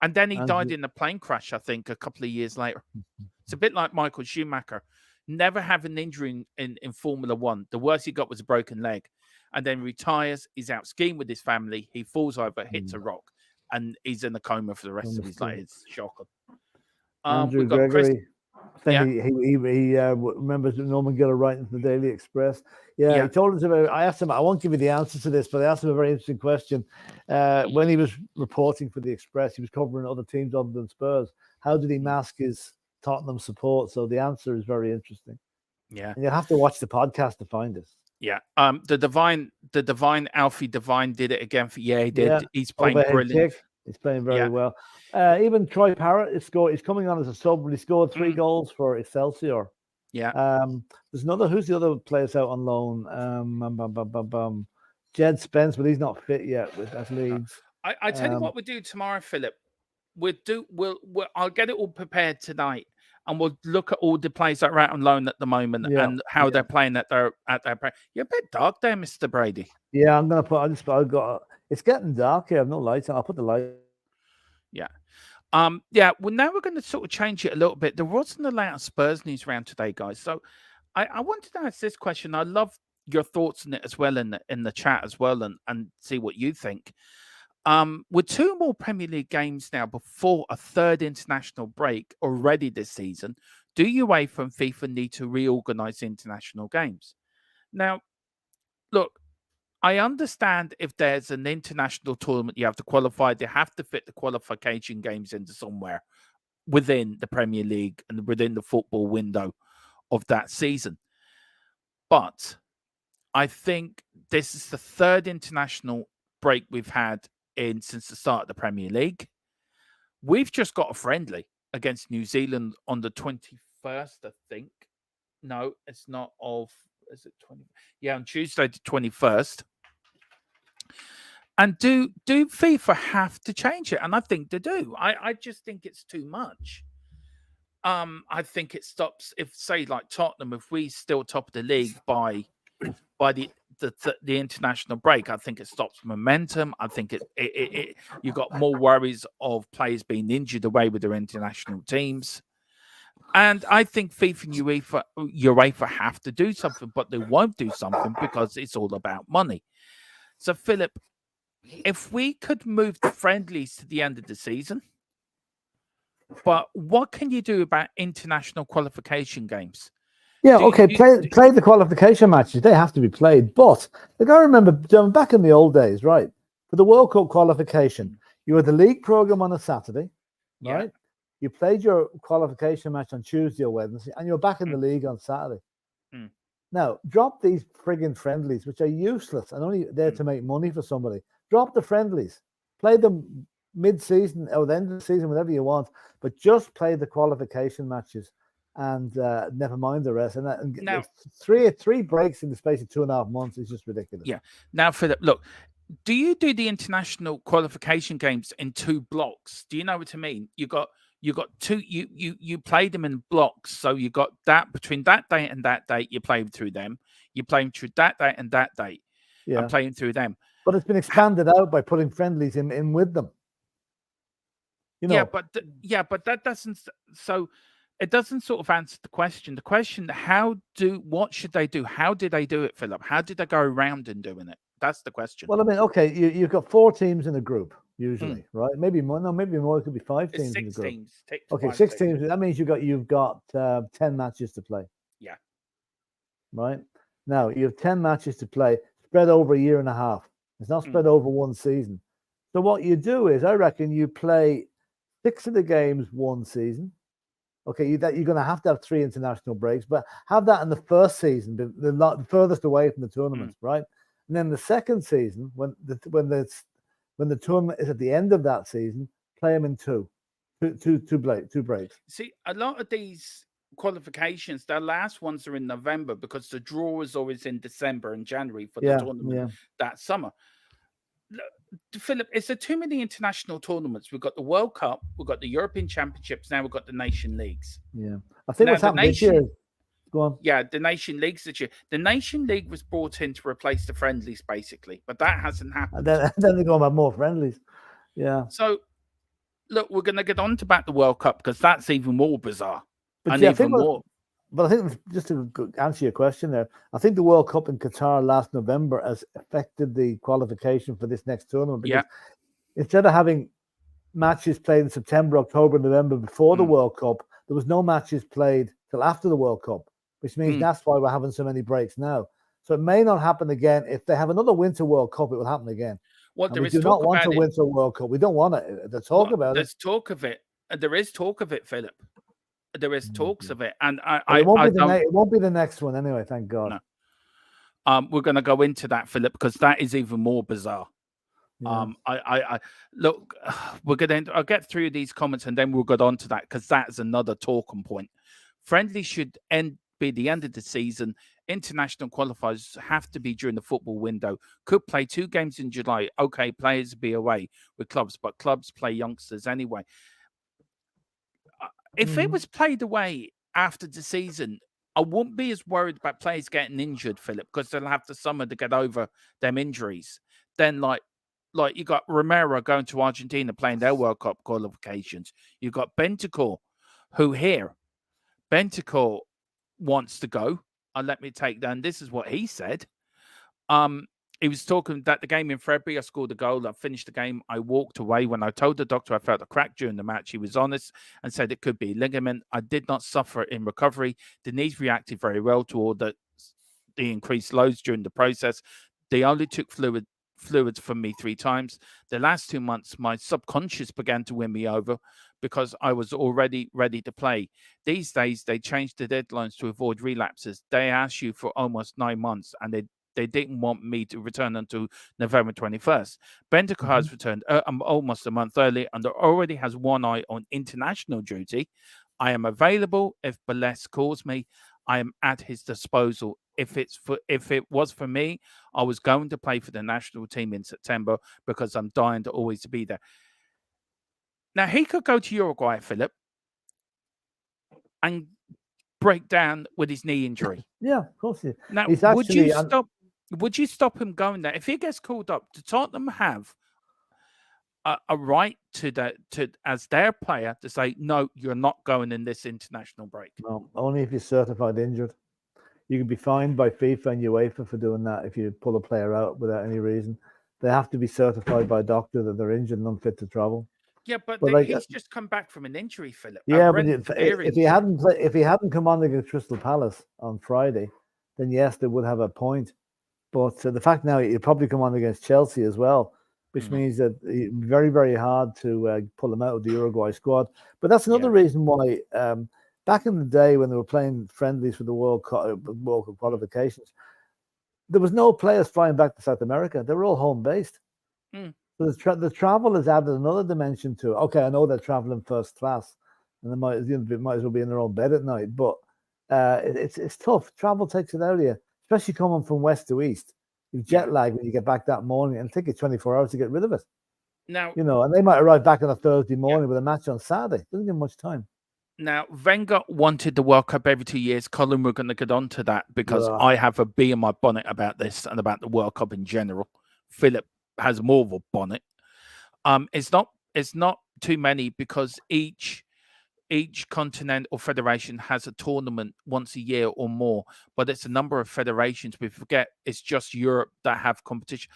And then he died in a plane crash, I think, a couple of years later. It's a bit like Michael Schumacher. Never have an injury in Formula One. The worst he got was a broken leg. And then retires. He's out skiing with his family. He falls over, hits a rock, and he's in a coma for the rest of his life. It's shocking. Andrew Gregory. He remembers Norman Giller writing from the Daily Express. He told us about. I asked him. I won't give you the answer to this, but I asked him a very interesting question. When he was reporting for the Express, he was covering other teams other than Spurs. How did he mask his Tottenham support? So the answer is very interesting. Yeah, and you have to watch the podcast to find this. Yeah, the divine Alfie Devine did it again for. Yeah, he did. Yeah. He's playing brilliant. He's playing very well. Even Troy Parrott he's coming on as a sub, but he scored 3 goals for Excelsior. Yeah. There's another. Who's the other players out on loan? Jed Spence, but he's not fit yet with Leeds. I tell you what we do tomorrow, Philip. I'll get it all prepared tonight, and we'll look at all the players that are out on loan at the moment and how they're playing at their. You're a bit dark there, Mr. Brady. Yeah, I'm gonna put. I've got. It's getting dark here. I've no lights. I'll put the light. Yeah. Well, now we're going to sort of change it a little bit. There wasn't a lot of Spurs news around today, guys. So I wanted to ask this question. I love your thoughts on it as well in the chat as well, and see what you think. With 2 more Premier League games now before a 3rd international break already this season, do UEFA and FIFA need to reorganize international games? Now, look, I understand if there's an international tournament, you have to qualify. They have to fit the qualification games into somewhere within the Premier League and within the football window of that season. But I think this is the 3rd international break we've had since the start of the Premier League. We've just got a friendly against New Zealand on the 21st, I think. No, it's not is it 20? Yeah, on Tuesday the 21st. And do FIFA have to change it? And I think they do. I just think it's too much. I think it stops if, say, like Tottenham, if we still top of the league by the international break, I think it stops momentum. I think you got more worries of players being injured away with their international teams. And I think FIFA and UEFA have to do something, but they won't do something because it's all about money. So, Philip, if we could move the friendlies to the end of the season, but what can you do about international qualification games? Yeah, play the qualification matches. They have to be played. But I remember back in the old days, right? For the World Cup qualification, you had the league program on a Saturday, right? Yeah. You played your qualification match on Tuesday or Wednesday, and you're back in the league on Saturday. Now, drop these frigging friendlies, which are useless and only there to make money for somebody. Drop the friendlies. Play them mid-season or the end of the season, whatever you want, but just play the qualification matches and never mind the rest. And now, three breaks in the space of 2.5 months is just ridiculous. Yeah. Now, Philip, look, do you do the international qualification games in 2 blocks? Do you know what I mean? You got 2. You play them in blocks. So you got that between that date and that date. You play through them. You play them through that date and that date. Yeah, and playing through them. But it's been expanded out by putting friendlies in with them. You know. Yeah, but that doesn't. So it doesn't sort of answer the question. The question: what should they do? How did they do it, Philip? How did they go around in doing it? That's the question. Well, I mean, okay, you've got 4 teams in a group usually, right? Maybe more. No, maybe more. It could be 5 teams in a group. 6 teams. Okay, 6 teams. That means you've got 10 matches to play. Yeah. Right now, you have 10 matches to play, spread over a year and a half. It's not spread over one season. So what you do is, I reckon, you play 6 of the games one season. Okay, you're going to have 3 international breaks, but have that in the first season, the furthest away from the tournaments, right? And then the second season, when the when the tournament is at the end of that season, play them in two breaks. See, a lot of these qualifications, their last ones are in November because the draw is always in December and January for the tournament that summer. Philip, is there too many international tournaments? We've got the World Cup, we've got the European Championships, now we've got the Nation Leagues. Yeah, I think what's happened this year. Go on. Yeah, the Nation Leagues this year. The Nation League was brought in to replace the friendlies, basically, but that hasn't happened. And then they're going to have more friendlies. Yeah. So, look, we're going to get on to about the World Cup because that's even more bizarre. But I think just to answer your question there, I think the World Cup in Qatar last November has affected the qualification for this next tournament. Because instead of having matches played in September, October, November before the World Cup, there was no matches played till after the World Cup, which means that's why we're having so many breaks now. So it may not happen again. If they have another Winter World Cup, it will happen again. Well, we do not want a Winter World Cup. We don't want it. There's talk about it. There's talk of it. There is talk of it, Philip. There is talks of it, and it won't be the next one anyway. Thank God. No. We're going to go into that, Philip, because that is even more bizarre. Yeah. I look. We're going to. I'll get through these comments and then we'll get on to that because that's another talking point. Friendly should be the end of the season. International qualifiers have to be during the football window. Could play 2 games in July. Okay, players be away with clubs, but clubs play youngsters anyway. If it was played away after the season, I wouldn't be as worried about players getting injured, Philip, because they'll have the summer to get over them injuries. Then, like you got Romero going to Argentina playing their World Cup qualifications. You got Bentancur, who here, Bentancur wants to go. And let me take that. And this is what he said. He was talking that the game in February, I scored a goal. I finished the game. I walked away. When I told the doctor I felt a crack during the match, he was honest and said it could be ligament. I did not suffer in recovery. The knees reacted very well to all the increased loads during the process. They only took fluids from me 3 times. The last 2 months, my subconscious began to win me over because I was already ready to play. These days, they changed the deadlines to avoid relapses. They asked you for almost 9 months, and they didn't want me to return until November 21st. Bentancur has returned almost a month early and already has one eye on international duty. I am available if Balestre calls me. I am at his disposal. If it was for me, I was going to play for the national team in September because I'm dying to always be there. Now, he could go to Uruguay, Philip, and break down with his knee injury. Yeah, of course. Now, would you stop him going there? If he gets called up, do Tottenham have a right to as their player to say, no, you're not going in this international break? No, only if you're certified injured. You can be fined by FIFA and UEFA for doing that if you pull a player out without any reason. They have to be certified by a doctor that they're injured and unfit to travel. Yeah, but he's just come back from an injury, Philip. Yeah, but if he hadn't come on against Crystal Palace on Friday, then yes, they would have a point. But the fact now he'll probably come on against Chelsea as well, which means that it's very, very hard to pull him out of the Uruguay squad. But that's another reason why back in the day when they were playing friendlies for the World Cup qualifications, there was no players flying back to South America. They were all home-based. So the travel has added another dimension to it. Okay, I know they're traveling first class, and they might as well be in their own bed at night. But it's tough. Travel takes it out of you, especially coming from west to east. You jet lag when you get back that morning, and it takes you 24 hours to get rid of it. Now, and they might arrive back on a Thursday morning with a match on Saturday. Doesn't give much time. Now, Wenger wanted the World Cup every 2 years. Colin, we're going to get on to that because I have a bee in my bonnet about this and about the World Cup in general. Philip has more of a bonnet. It's not too many because each continent or federation has a tournament once a year or more, but it's a number of federations. We forget it's just Europe that have competition.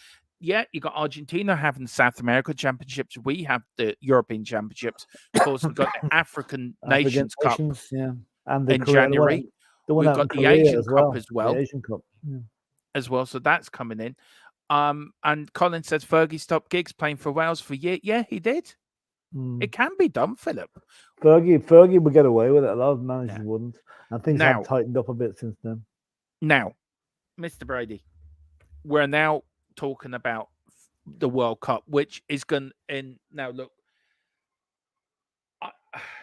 Yeah, you got Argentina having the South America Championships. We have the European Championships. Of course, we've got the African Nations Cup and in January. We've got the Asian Cup as well. The Asian Cup. As well, so that's coming in. And Colin says Fergie stopped Giggs playing for Wales for a year. Yeah, he did. It can be done, Philip. Fergie would get away with it. A lot of managers wouldn't. And things have tightened up a bit since then. Now, Mr. Brady, we're now talking about the World Cup, which is going. And now look,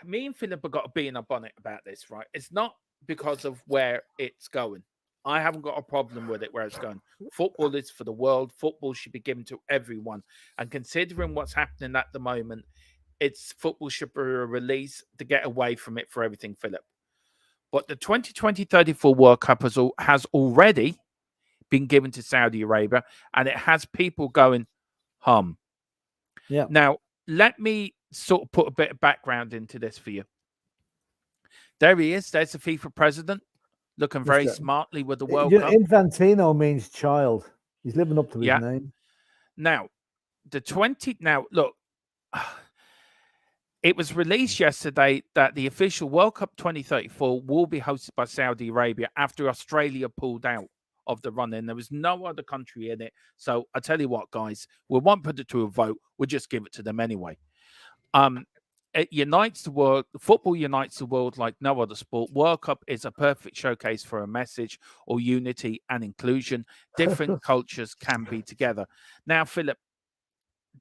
me and Philip have got a bee in a bonnet about this, right? It's not because of where it's going. I haven't got a problem with it where it's going. Football is for the world. Football should be given to everyone. And considering what's happening at the moment, it's football should be a release to get away from it for everything, Philip. But the 2020-34 World Cup has already been given to Saudi Arabia, and it has people going, Yeah. Now, let me sort of put a bit of background into this for you. There he is. There's the FIFA president, looking very smartly with the World Cup. Infantino means child. He's living up to his name. Now, look, it was released yesterday that the official World Cup 2034 will be hosted by Saudi Arabia after Australia pulled out of the run-in. There was no other country in it. So I tell you what, guys, we won't put it to a vote. We'll just give it to them anyway. It unites the world. Football unites the world like no other sport. World Cup is a perfect showcase for a message or unity and inclusion. Different cultures can be together. Now, Philip,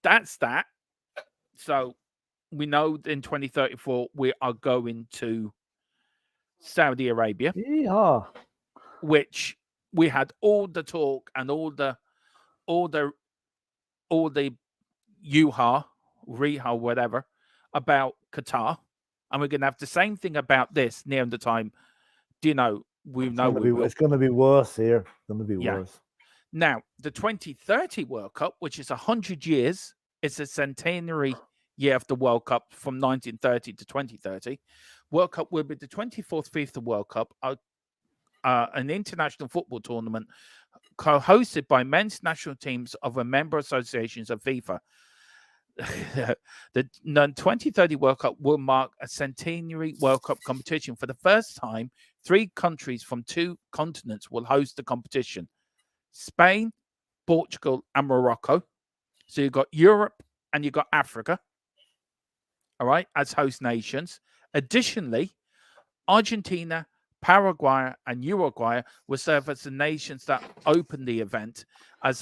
that's that. So we know in 2034 we are going to Saudi Arabia, which we had all the talk and all the yuha, reha, whatever about Qatar, and we're going to have the same thing about this near the time. Do you know? It's going to be worse here. It's going to be worse. Now, the 2030 World Cup, which is 100 years, it's a centenary year of the World Cup from 1930 to 2030. World Cup will be the 24th FIFA World Cup, an international football tournament co-hosted by men's national teams of a member associations of FIFA. The 2030 World Cup will mark a centenary World Cup competition. For the first time, 3 countries from 2 continents will host the competition: Spain, Portugal, and Morocco. So you've got Europe and you've got Africa, all right, as host nations. Additionally, Argentina, Paraguay, and Uruguay will serve as the nations that open the event of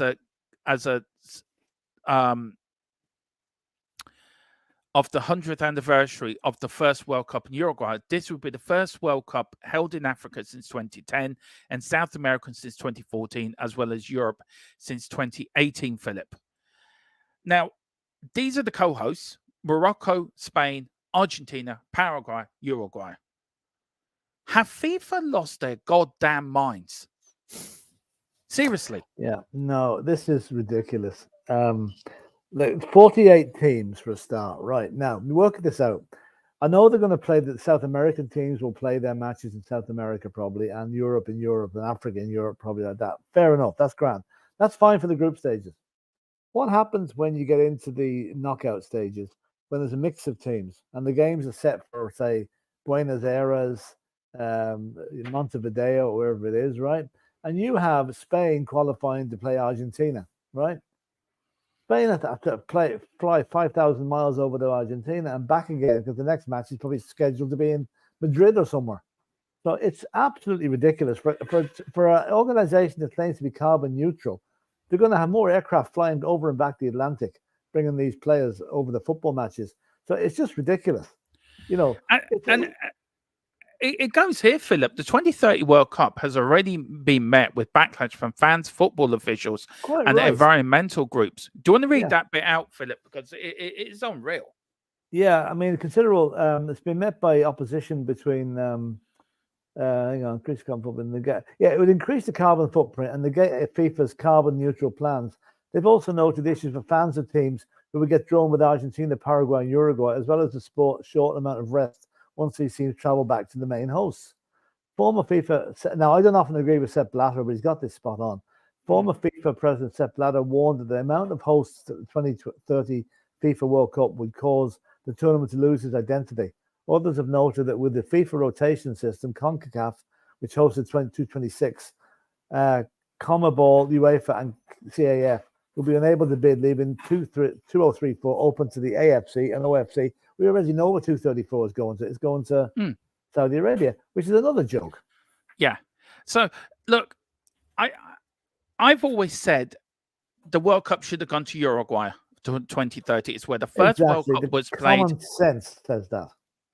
the 100th anniversary of the first World Cup in Uruguay. This will be the first World Cup held in Africa since 2010 and South America since 2014, as well as Europe since 2018, Philip. Now, these are the co-hosts: Morocco, Spain, Argentina, Paraguay, Uruguay. Have FIFA lost their goddamn minds? Seriously. Yeah, no, this is ridiculous. 48 teams for a start. Right, now, work this out. I know they're going to play, the South American teams will play their matches in South America probably, and Europe in Europe, and Africa in Europe, probably like that. Fair enough. That's grand. That's fine for the group stages. What happens when you get into the knockout stages, when there's a mix of teams and the games are set for, say, Buenos Aires, Montevideo, or wherever it is, right? And you have Spain qualifying to play Argentina, right? Spain have to fly 5,000 miles over to Argentina and back again, because the next match is probably scheduled to be in Madrid or somewhere. So it's absolutely ridiculous for an organization that claims to be carbon neutral. They're going to have more aircraft flying over and back the Atlantic, bringing these players over the football matches. So it's just ridiculous, you know. It goes here, Philip. The 2030 World Cup has already been met with backlash from fans, football officials, and environmental groups. Do you want to read that bit out, Philip? Because it is unreal. Yeah, I mean, considerable. It's been met by opposition between. Increase carbon footprint. It would increase the carbon footprint and negate FIFA's carbon neutral plans. They've also noted issues for fans of teams who would get drawn with Argentina, Paraguay, and Uruguay, as well as the sport's short amount of rest once these teams travel back to the main hosts. Former FIFA, now I don't often agree with Sepp Blatter, but he's got this spot on. Former FIFA President Sepp Blatter warned that the amount of hosts to the 2030 FIFA World Cup would cause the tournament to lose its identity. Others have noted that with the FIFA rotation system, CONCACAF, which hosted 22-26, CONMEBOL, UEFA, and CAF will be unable to bid, leaving 2034 open to the AFC and OFC. We already know what 234 is going to. It's going to Saudi Arabia, which is another joke. Yeah. So, look, I've always said the World Cup should have gone to Uruguay to 2030. It's where the first World Cup was played. Common sense says that.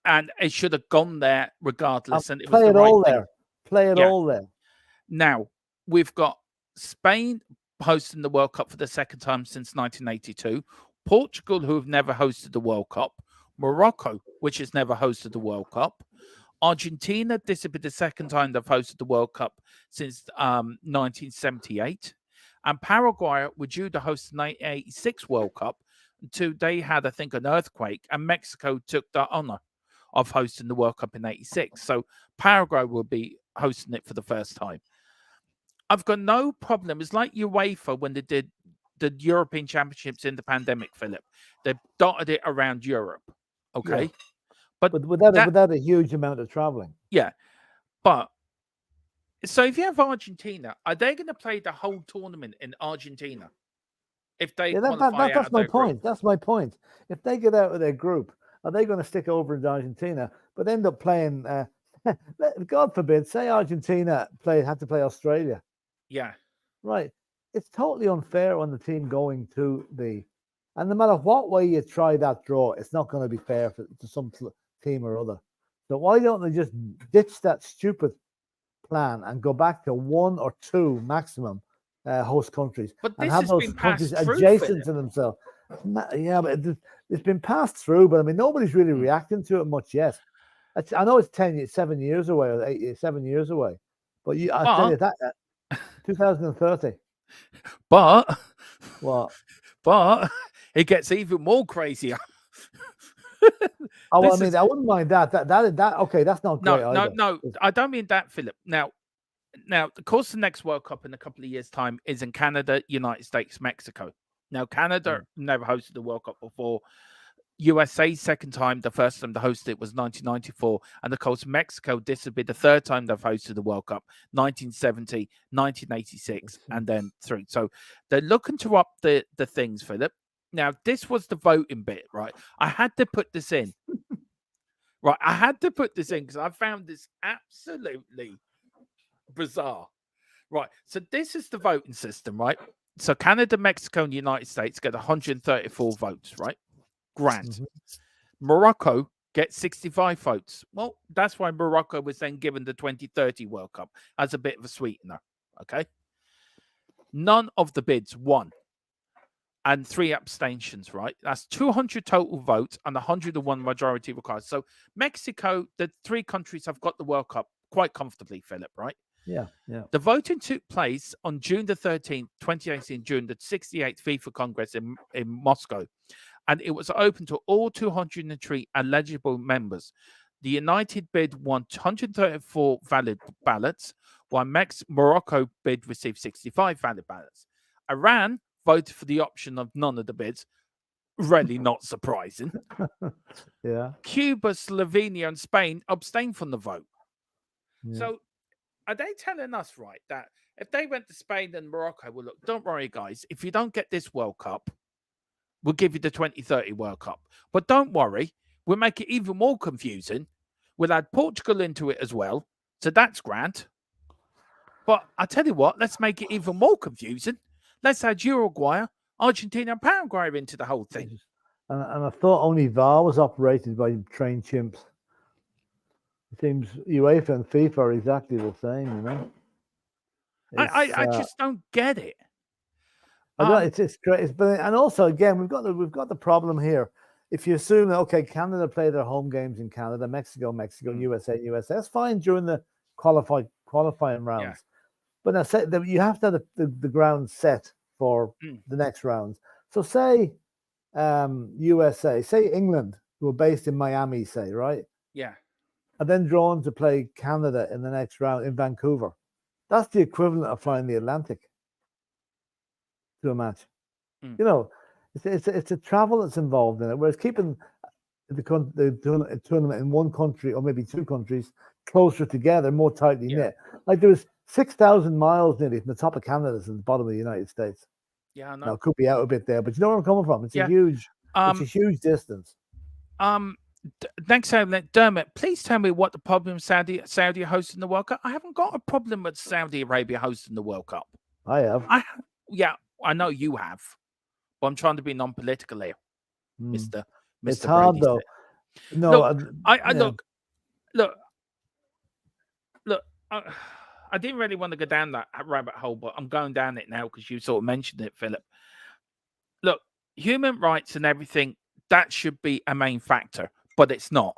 And it should have gone there regardless. And it was the right all thing. There. Play it all there. Now, we've got Spain hosting the World Cup for the second time since 1982. Portugal, who have never hosted the World Cup. Morocco, which has never hosted the World Cup. Argentina, this will be the second time they've hosted the World Cup since 1978. And Paraguay were due to host the 1986 World Cup until they had, I think, an earthquake, and Mexico took the honor of hosting the World Cup in 86. So Paraguay will be hosting it for the first time. I've got no problem. It's like UEFA when they did the European Championships in the pandemic, Philip. They dotted it around Europe. Okay. Yeah. But without a huge amount of traveling. Yeah. But so if you have Argentina, are they going to play the whole tournament in Argentina? If they qualify that's my point. Group? That's my point. If they get out of their group, are they going to stick over in Argentina, but end up playing? God forbid, say Argentina had to play Australia. Yeah, right. It's totally unfair on the team going to and no matter what way you try that draw, it's not going to be fair to some team or other. So why don't they just ditch that stupid plan and go back to one or two maximum host countries and have those countries adjacent to themselves? Yeah, but it's been passed through, but I mean, nobody's really reacting to it much yet. I know it's 7 years away or 7 years away, but I tell you that 2030. But what? But it gets even more crazier. I wouldn't mind that. Okay, that's not great. No, I don't mean that, Philip. Now, of course, the next World Cup in a couple of years' time is in Canada, United States, Mexico. Now, Canada never hosted the World Cup before. USA second time, the first time to host it was 1994. And of course, Mexico, this would be the third time they've hosted the World Cup, 1970, 1986, and then through. So they're looking to up the things, Philip. Now, this was the voting bit, right? I had to put this in. Right, I had to put this in because I found this absolutely bizarre. Right, so this is the voting system, right? So Canada, Mexico, and the United States get 134 votes, right? Grant. Mm-hmm. Morocco gets 65 votes. Well, that's why Morocco was then given the 2030 World Cup as a bit of a sweetener. Okay. None of the bids won. And 3 abstentions, right? That's 200 total votes and 101 majority required. So Mexico, the 3 countries have got the World Cup quite comfortably, Philip, right? Yeah. The voting took place on June the 13th, 2018, during the 68th FIFA Congress in Moscow. And it was open to all 203 eligible members. The United bid won 134 valid ballots, while Morocco bid received 65 valid ballots. Iran voted for the option of none of the bids. Really not surprising. Yeah. Cuba, Slovenia, and Spain abstained from the vote. Yeah. So are they telling us, right, that if they went to Spain and Morocco, well, look, don't worry, guys, if you don't get this World Cup, we'll give you the 2030 World Cup. But don't worry, we'll make it even more confusing. We'll add Portugal into it as well. So that's grand. But I tell you what, let's make it even more confusing. Let's add Uruguay, Argentina, and Paraguay into the whole thing. And I thought only VAR was operated by trained chimps. It seems UEFA and FIFA are exactly the same, you know? I just don't get it. It's great. It's brilliant. And also, again, we've got the problem here. If you assume that, okay, Canada play their home games in Canada, Mexico, USA, that's fine during the qualifying rounds. Yeah. But now you have to have the ground set for the next rounds. So say USA, say England, who are based in Miami, say, right? Yeah. And then drawn to play Canada in the next round in Vancouver. That's the equivalent of flying the Atlantic to a match. You know, it's a travel that's involved in it. Whereas keeping the tournament in one country or maybe 2 countries closer together, more tightly knit. Like there was 6,000 miles nearly from the top of Canada to the bottom of the United States. Yeah, I know. Now, it could be out a bit there, but you know where I'm coming from. It's a huge distance. Thanks, Dermot. Please tell me what the problem is. Saudi hosting the World Cup. I haven't got a problem with Saudi Arabia hosting the World Cup. I have. I know you have, but I'm trying to be non-political here, Mr. It's hard Brady though. said. No, look. I didn't really want to go down that rabbit hole, but I'm going down it now because you sort of mentioned it, Philip. Look, human rights and everything, that should be a main factor, but it's not.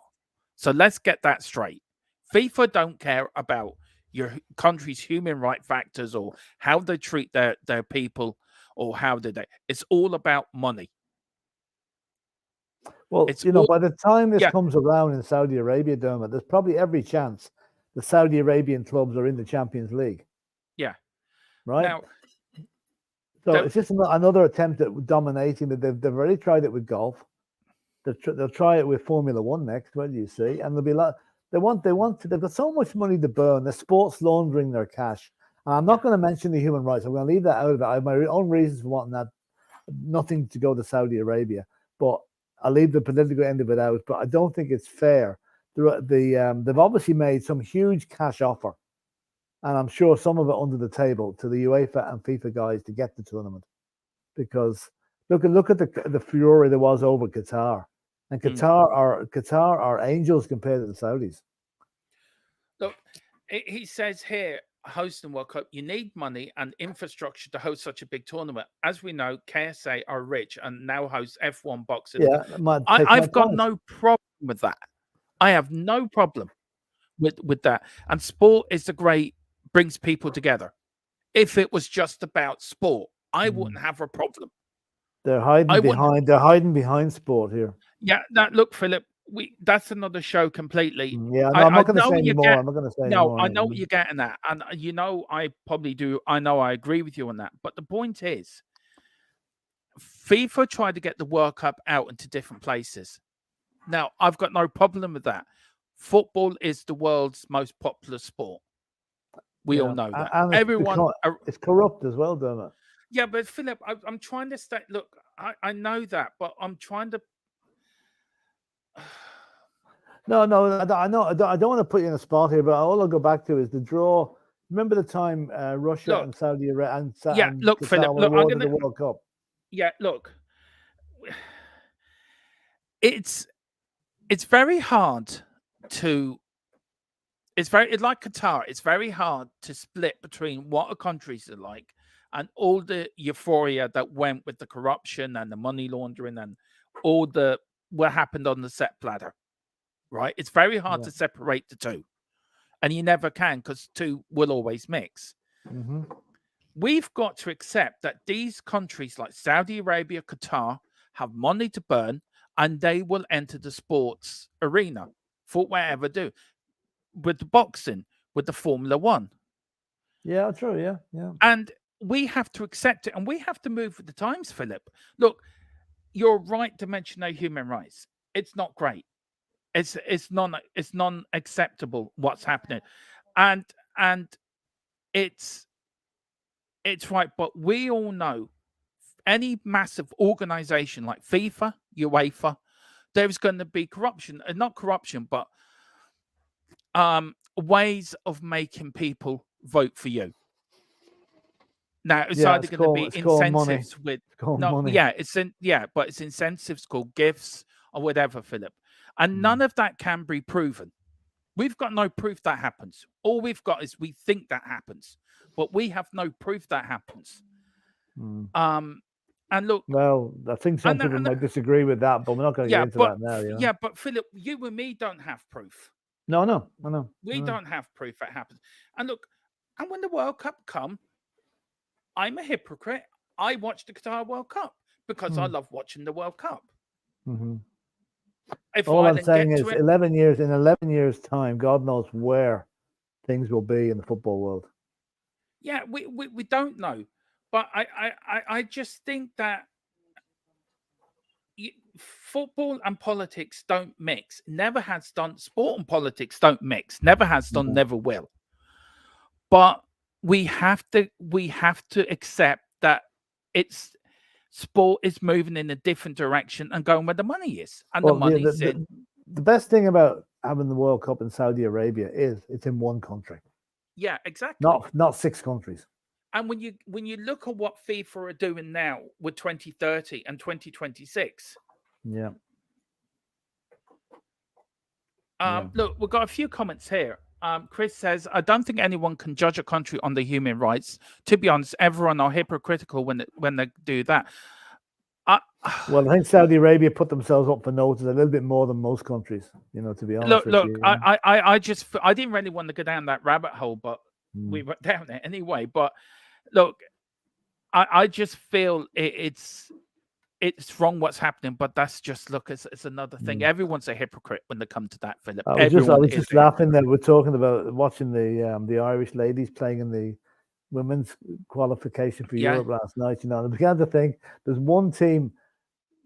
So let's get that straight. FIFA don't care about your country's human right factors or how they treat their people or how do they. It's all about money. Well, by the time this comes around in Saudi Arabia, Dermot, there's probably every chance the Saudi Arabian clubs are in the Champions League. Yeah. Right? Now, so it's just another attempt at dominating. They've already tried it with golf. They'll try it with Formula One next. What do you see? And they'll be like, they've got so much money to burn. They're sports laundering their cash. And I'm not going to mention the human rights. I'm going to leave that out of it. I have my own reasons for wanting that. Nothing to go to Saudi Arabia, but I'll leave the political end of it out. But I don't think it's fair. They've obviously made some huge cash offer, and I'm sure some of it under the table to the UEFA and FIFA guys to get the tournament. Because look at the furore there was over Qatar, and Qatar are angels compared to the Saudis. Look, he says here, hosting World Cup, you need money and infrastructure to host such a big tournament. As we know, KSA are rich and now host F1 boxing. Yeah, I've got no problem with that. I have no problem with that. And sport is brings people together. If it was just about sport, I wouldn't have a problem. They're hiding behind sport here. Yeah, look, Philip, that's another show completely. Yeah, no, I'm not going to say anymore. I'm not going to say anymore. No, I know what you're getting at. And I probably do. I know I agree with you on that. But the point is, FIFA tried to get the World Cup out into different places. Now, I've got no problem with that. Football is the world's most popular sport. We all know that. And it's corrupt as well, don't it? Yeah, but Philip, I'm trying to stay. Look, I know that, but I'm trying to. No, I know. I don't want to put you in a spot here, but all I'll go back to is the draw. Remember the time Russia and Saudi Arabia and look, Philip, look, I'm going to the World Cup. Yeah, look, it's very hard to. It's like Qatar. It's very hard to split between what a countries are like and all the euphoria that went with the corruption and the money laundering and all what happened on the set platter. Right? It's very hard to separate the two, and you never can because two will always mix. Mm-hmm. We've got to accept that these countries like Saudi Arabia, Qatar have money to burn, and they will enter the sports arena for whatever do. With the boxing, with the Formula One. Yeah, true. Yeah. And we have to accept it, and we have to move with the times, Philip. Look, you're right to mention no human rights. It's not great. It's non-acceptable what's happening, and it's right. But we all know any massive organization like FIFA, UEFA, there's going to be corruption, and not corruption, but ways of making people vote for you. Now it's either going to be incentives with but it's incentives called gifts or whatever, Philip. And none of that can be proven. We've got no proof that happens. All we've got is we think that happens, but we have no proof that happens. And look, well, I think some people might disagree with that, but we're not going to get into that now. Yeah, but Philip, you and me don't have proof. No, I know. We don't have proof that happens. And look, and when the World Cup come, I'm a hypocrite. I watch the Qatar World Cup because I love watching the World Cup. Mm-hmm. All I'm saying is, 11 years' time, God knows where things will be in the football world. Yeah, we don't know, but I just think that football and politics don't mix. Never has done. Sport and politics don't mix. Never has done. Never will. But we have to accept that sport is moving in a different direction and going where the money is, and the money's in. The best thing about having the World Cup in Saudi Arabia is it's in one country. Yeah, exactly. Not 6 countries. And when you look at what FIFA are doing now with 2030 and 2026, yeah. Look, we've got a few comments here. Chris says, I don't think anyone can judge a country on the human rights. To be honest, everyone are hypocritical when they do that. Well, I think Saudi Arabia put themselves up for notice a little bit more than most countries, to be honest with you. I didn't really want to go down that rabbit hole, but we went down there anyway. But look, I just feel it's wrong what's happening, but that's just it's another thing. Everyone's a hypocrite when they come to that, Philip. I was just laughing that we're talking about watching the Irish ladies playing in the women's qualification for Europe last night. And I began to think there's one team,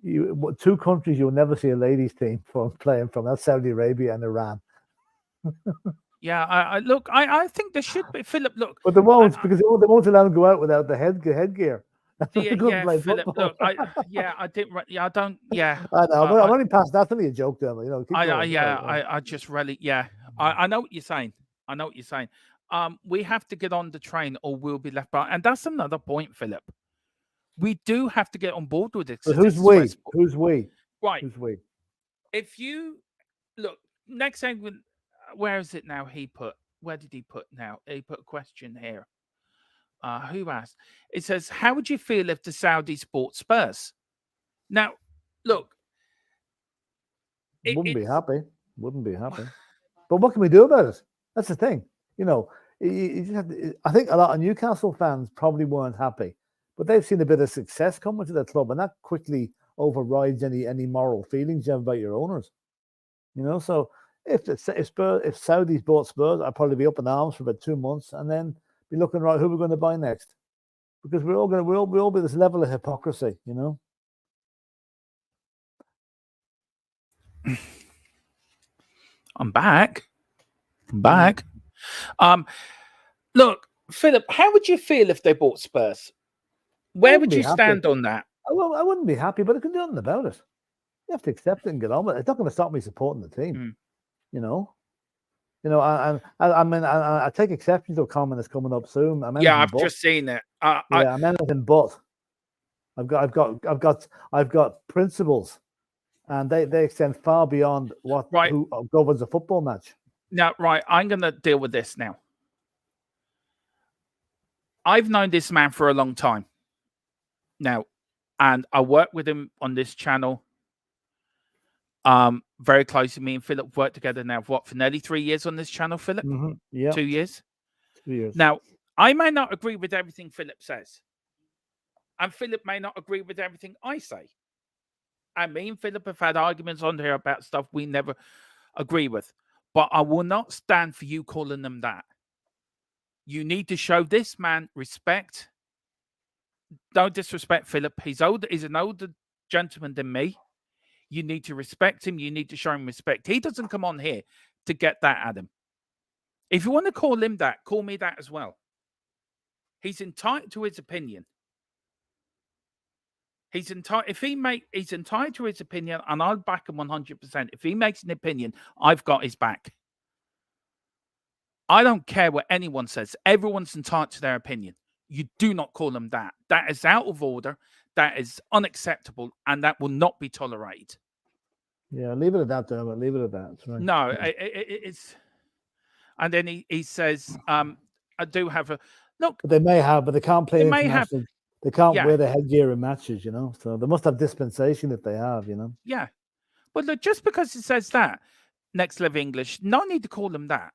two countries you'll never see a ladies team playing from. That's Saudi Arabia and Iran. Yeah, I think there should be, Philip. Look, but they won't because they won't allow them to go out without the headgear. Philip. Look, I don't. Yeah, I know. I'm only past. That's only a joke, though. I just really. I know what you're saying. We have to get on the train, or we'll be left behind, and that's another point, Philip. We do have to get on board with it. But who's we? Who's we? Right. Who's we? If you look next segment, where is it now? Where did he put now? He put a question here. Who asked? It says, how would you feel if the Saudis bought Spurs? Now, look. Wouldn't be happy. But what can we do about it? That's the thing. You just have to, I think a lot of Newcastle fans probably weren't happy, but they've seen a bit of success coming to their club, and that quickly overrides any moral feelings you have about your owners. So if Saudis bought Spurs, I'd probably be up in arms for about 2 months, and then be looking right who we're going to buy next, because we'll all be this level of hypocrisy. I'm back. Look, Philip, how would you feel if they bought Spurs? Where would you stand on that? I wouldn't be happy, but I can do nothing about it. You have to accept it and get on with it. It's not going to stop me supporting the team. I take exception to a comment that's coming up soon. I've just seen it. I'm anything but. I've got principles, and they extend far beyond who governs a football match. Now, I'm going to deal with this now. I've known this man for a long time now, and I work with him on this channel. Very closely. Me and Philip worked together now for nearly 3 years on this channel, Philip? Mm-hmm. Yeah. 2 years? 2 years. Now, I may not agree with everything Philip says, and Philip may not agree with everything I say. And me and Philip have had arguments on here about stuff we never agree with. But I will not stand for you calling them that. You need to show this man respect. Don't disrespect Philip. He's an older gentleman than me. You need to respect him. You need to show him respect. He doesn't come on here to get that at him. If you want to call him that, call me that as well. He's entitled to his opinion. He's entitled to his opinion, and I'll back him 100%. If he makes an opinion, I've got his back. I don't care what anyone says. Everyone's entitled to their opinion. You do not call them that. That is out of order. That is unacceptable, and that will not be tolerated. Yeah, leave it at that, Dermot. Leave it at that. Right. No, it's. And then he says, "I do have a look." But they may have, but they can't play international. They can't wear the headgear in matches, So they must have dispensation if they have, Yeah, but look, just because it says that next level English, no need to call them that.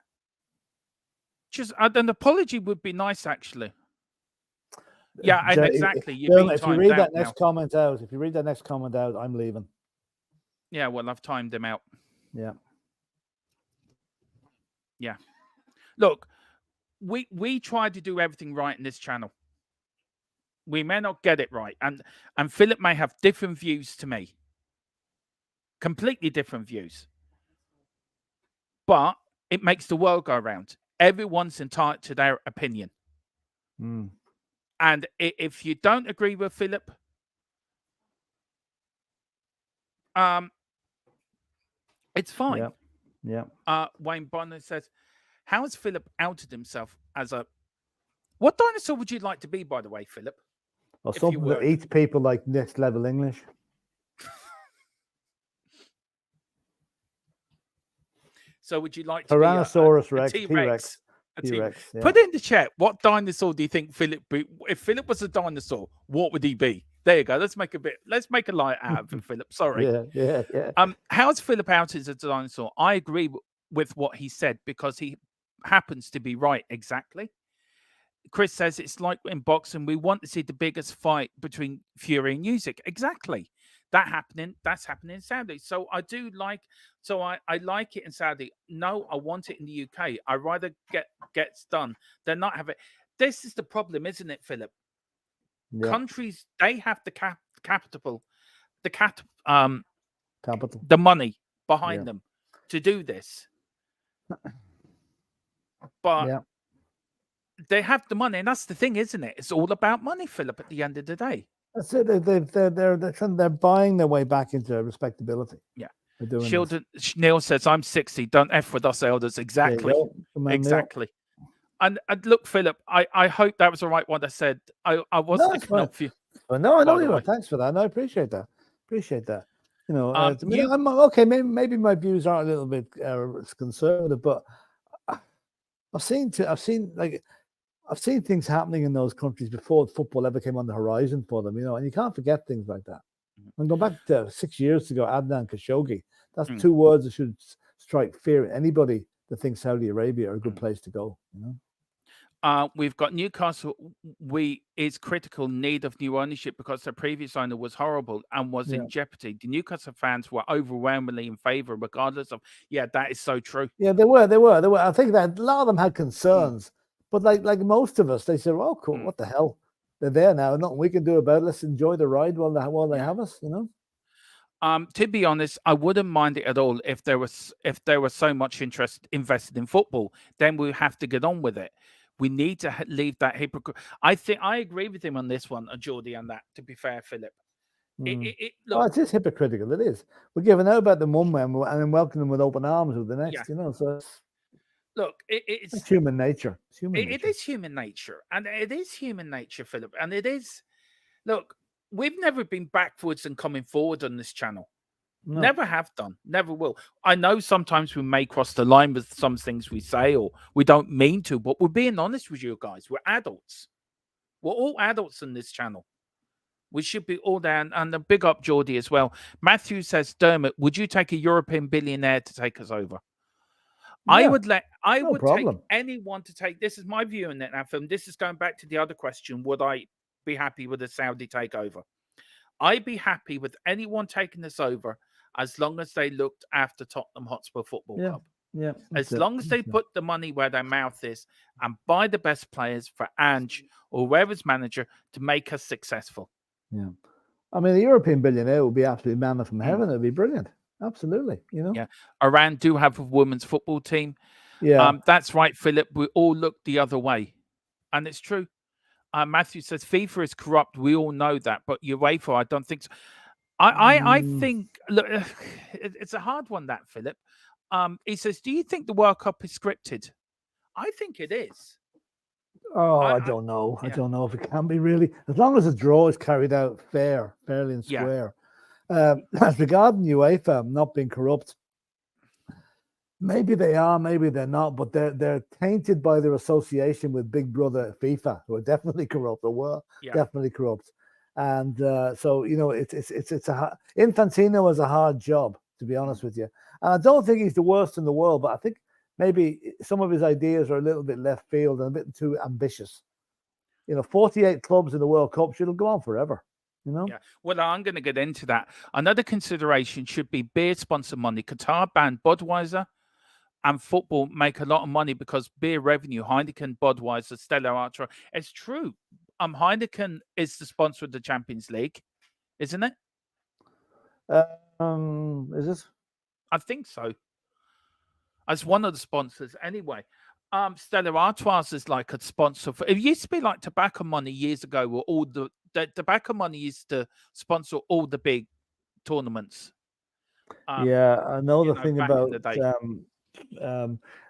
Just an apology would be nice, actually. Yeah, and exactly. If you read that next comment out, I'm leaving. Yeah, well, I've timed him out. Yeah. Yeah. Look, we try to do everything right in this channel. We may not get it right, and Philip may have different views to me. Completely different views. But it makes the world go round. Everyone's entitled to their opinion. Mm. And if you don't agree with Philip, it's fine. Yeah. Wayne Bonner says, how has Philip outed himself as a What dinosaur would you like to be, by the way, Philip? Or something that eats people like Next Level English. So would you like to Tyrannosaurus be Rex, T-Rex? T-Rex. Yeah. Put it in the chat. What dinosaur do you think Philip be? If Philip was a dinosaur, what would he be? There you go. Let's make a light out of it, Philip. Sorry. Yeah. How's Philip out as a dinosaur? I agree with what he said because he happens to be right exactly. Chris says it's like in boxing, we want to see the biggest fight between Fury and Usyk. Exactly. That's happening in Saudi. So I do like I like it in Saudi. No, I want it in the UK. I rather gets done than not have it. This is the problem, isn't it, Philip? Yeah. Countries, they have the capital, the money behind them to do this. But they have the money, and that's the thing, isn't it? It's all about money, Philip, at the end of the day. That's it. They're buying their way back into respectability. Yeah. Neil says, I'm 60. Don't F with us elders. Exactly. Exactly. And look, Philip, I hope that was the right one I said. I wasn't looking up for you. Well, no, I know you were. Thanks for that. And I appreciate that. You know, I'm okay. Maybe my views are a little bit conservative, but I've seen things happening in those countries before football ever came on the horizon for them, you know, and you can't forget things like that. And go back to 6 years ago, Adnan Khashoggi. That's two words that should strike fear in anybody that thinks Saudi Arabia are a good place to go, you know. We've got Newcastle. Is critical need of new ownership because the previous owner was horrible and was in jeopardy. The Newcastle fans were overwhelmingly in favour, regardless of. Yeah, that is so true. Yeah, they were. I think that a lot of them had concerns, but like most of us, they said, "Oh, cool, what the hell? They're there now. Nothing we can do about it. Let's enjoy the ride while they have us." You know. To be honest, I wouldn't mind it at all if there was so much interest invested in football. Then we have to get on with it. We need to leave that hypocrite. I think I agree with him on this one, Geordie, on that. To be fair, Philip, it is hypocritical. It is. We're giving out about them one way and then welcoming them with open arms with the next. You know, so look, it's human nature. It is human nature, and it is human nature, Philip. And it is. Look, we've never been backwards and coming forward on this channel. No. Never have done, never will. I know sometimes we may cross the line with some things we say or we don't mean to, but we're being honest with you guys. We're adults. We're all adults in this channel. We should be all down. And a big up Geordie as well. Matthew says, Dermot, would you take a European billionaire to take us over? Yeah, I would take anyone to take. This is my view on that film. This is going back to the other question. Would I be happy with a Saudi takeover? I'd be happy with anyone taking this over as long as they looked after Tottenham Hotspur Football Club. Yeah. As long as they put the money where their mouth is and buy the best players for Ange or whoever's manager to make us successful. Yeah. I mean, the European billionaire would be absolutely manna from heaven. It'd be brilliant. Absolutely. You know? Yeah. Iran do have a women's football team. Yeah. That's right, Philip. We all look the other way. And it's true. Matthew says FIFA is corrupt. We all know that. But UEFA, I don't think so. I think, look, it's a hard one, that, Philip. He says, do you think the World Cup is scripted? I think it is. Oh, I don't know. Yeah. I don't know if it can be really. As long as the draw is carried out fairly and square. Yeah. As regarding UEFA not being corrupt, maybe they are, maybe they're not, but they're tainted by their association with Big Brother FIFA, who are definitely corrupt, or were definitely corrupt. And so, you know, Infantino has a hard job, to be honest with you. And I don't think he's the worst in the world, but I think maybe some of his ideas are a little bit left field and a bit too ambitious. You know, 48 clubs in the World Cup, it'll go on forever, you know? Yeah. Well, I'm going to get into that. Another consideration should be beer sponsor money. Qatar banned Budweiser and football make a lot of money because beer revenue, Heineken, Budweiser, Stella Artois. It's true. Heineken is the sponsor of the Champions League, isn't it? Is it? I think so. As one of the sponsors, anyway. Stella Artois is like a sponsor for. It used to be like Tobacco Money years ago, where all the Tobacco Money used to sponsor all the big tournaments. Yeah, I know the thing about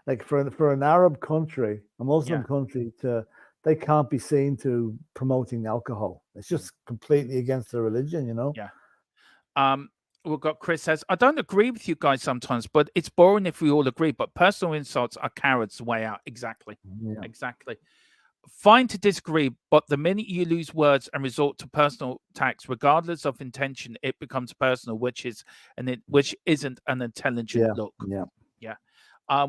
like for an Arab country, a Muslim country, to they can't be seen to promoting alcohol. It's just completely against their religion, you know? Yeah. We've got Chris says, I don't agree with you guys sometimes, but it's boring if we all agree. But personal insults are cowards' way out. Exactly. Yeah. Exactly. Fine to disagree, but the minute you lose words and resort to personal attacks, regardless of intention, it becomes personal, which isn't an intelligent look. Yeah.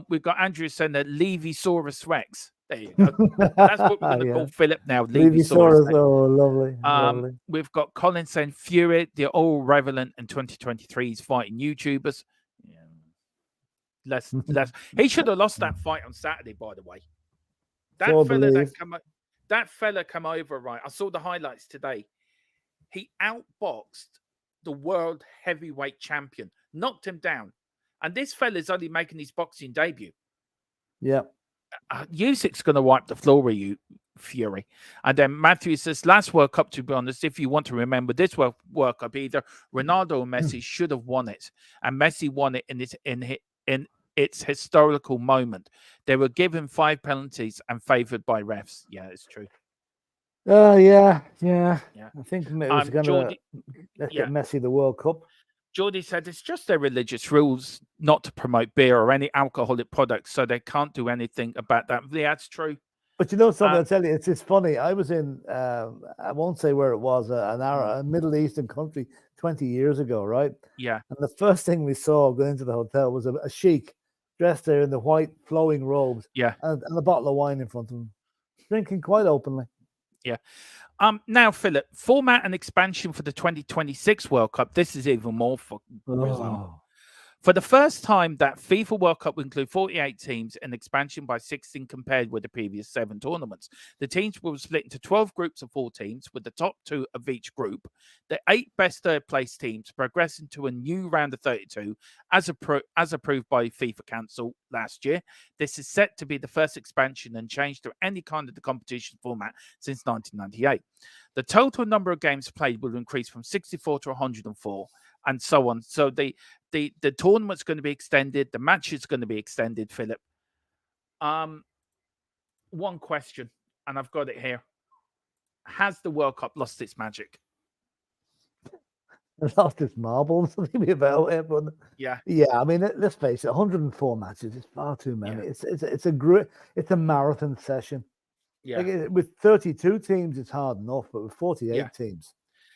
We've got Andrew saying that Levisaurus Rex. There you go. That's what we're going to call Philip now. Levisaurus Rex. Oh, lovely. Lovely. We've got Colin saying Fury, they're all relevant in 2023. He's fighting YouTubers. Yeah. Less. He should have lost that fight on Saturday, by the way. That fella come over, right? I saw the highlights today. He outboxed the world heavyweight champion, knocked him down. And this fella's only making his boxing debut. Yeah. Usyk's going to wipe the floor with you, Fury. And then Matthew says, last World Cup, to be honest, if you want to remember this World Cup, either Ronaldo or Messi should have won it. And Messi won it in its historical moment. They were given 5 penalties and favoured by refs. Yeah, it's true. Yeah. I think it was going to get Messi the World Cup. Geordie said it's just their religious rules not to promote beer or any alcoholic products, so they can't do anything about that. Yeah, that's true. But you know something, I'll tell you, it's funny. I was in, I won't say where it was, a Middle Eastern country 20 years ago, right? Yeah. And the first thing we saw going into the hotel was a sheik dressed there in the white flowing robes. Yeah. And a bottle of wine in front of him, drinking quite openly. Yeah. Now, Philip, format and expansion for the 2026 World Cup. This is even more bizarre. For the first time, that FIFA World Cup will include 48 teams and expansion by 16 compared with the previous 7 tournaments. The teams will be split into 12 groups of 4 teams, with the top 2 of each group. The 8 best third-place teams progress into a new round of 32, as approved by FIFA Council last year. This is set to be the first expansion and change to any kind of the competition format since 1998. The total number of games played will increase from 64 to 104. And so on. So the tournament's going to be extended. The match is going to be extended, Philip. One question, and I've got it here. Has the World Cup lost its magic? It lost its marbles, maybe about it. But yeah. I mean, let's face it. 104 matches is far too many. Yeah. It's a marathon session. Yeah. Like, with 32 teams, it's hard enough, but with 48 teams,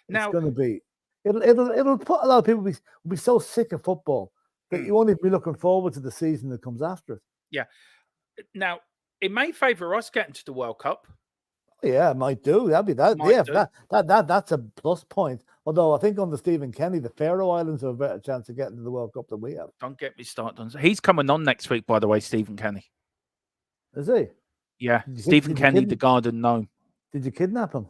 it's going to be. It'll put a lot of people will be so sick of football that you won't even be looking forward to the season that comes after it. Yeah. Now, it may favour us getting to the World Cup. Yeah, it might do. That'd be that. That's a plus point. Although I think under Stephen Kenny, the Faroe Islands have a better chance of getting to the World Cup than we have. Don't get me started on. He's coming on next week, by the way, Stephen Kenny. Is he? Yeah, Stephen Kenny, the Garden Gnome. Did you kidnap him?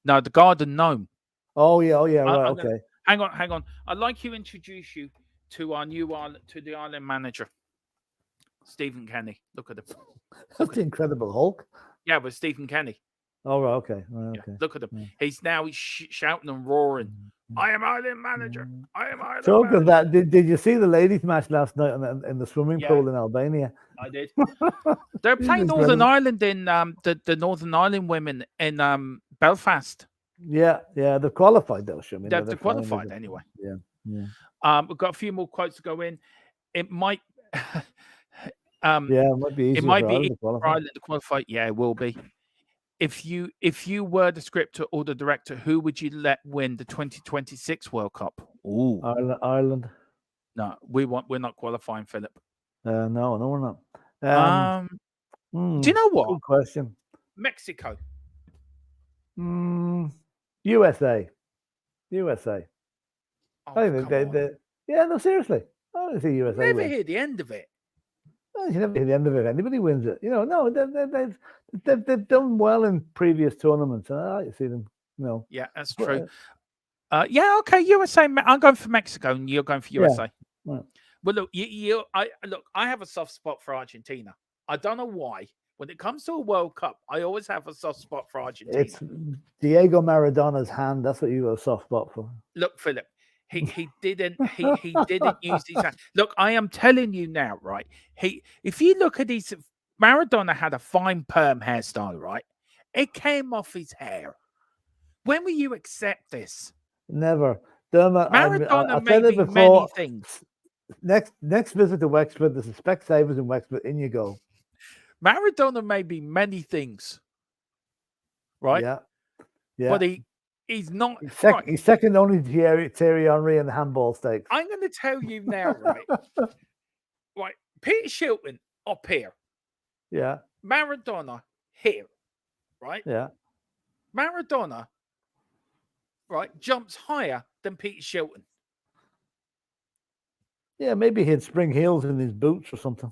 No, the Garden Gnome. Oh yeah, right, okay. Hang on. I'd like to introduce you to our new the Ireland manager, Stephen Kenny. Look at him. That's the Incredible Hulk. Yeah, but Stephen Kenny. Oh, right, okay. Yeah, look at him. Yeah. He's now shouting and roaring. I am Ireland manager. I am Ireland. Talk of that. Did you see the ladies' match last night in the swimming pool in Albania? I did. They're playing Northern Ireland in the Northern Ireland women in Belfast. Yeah, they've qualified though. I mean, they've qualified anyway. Yeah. We've got a few more quotes to go in. It might. It might be easier. It might be easier for Ireland to qualify. Yeah, it will be. If you were the scripter or the director, who would you let win the 2026 World Cup? Ooh, Ireland. No, we're not qualifying, Philip. No, we're not. Do you know what? Good question. Mexico. USA. Oh, I think no, seriously. I don't see USA. Never hear the end of it. You never hear the end of it. Anybody wins it. No, they've done well in previous tournaments. I like to see them. Yeah, that's true. Okay, USA. I'm going for Mexico, and you're going for USA. Yeah. Well, look, I have a soft spot for Argentina. I don't know why. When it comes to a World Cup, I always have a soft spot for Argentina. It's Diego Maradona's hand. That's what you got a soft spot for. Look, Philip, he didn't use his hand. Look, I am telling you now, right? If you look at Maradona had a fine perm hairstyle, right? It came off his hair. When will you accept this? Never. Dermot, Maradona I've said it many before. things. Next visit to Wexford, there's a Specsavers in Wexford. In you go. Maradona may be many things, right? Yeah. But he's not. He's second only to Thierry Henry in the handball stakes. I'm going to tell you now, right? Right. Peter Shilton up here. Yeah. Maradona here, right? Yeah. Maradona, right, jumps higher than Peter Shilton. Yeah, maybe he had spring heels in his boots or something.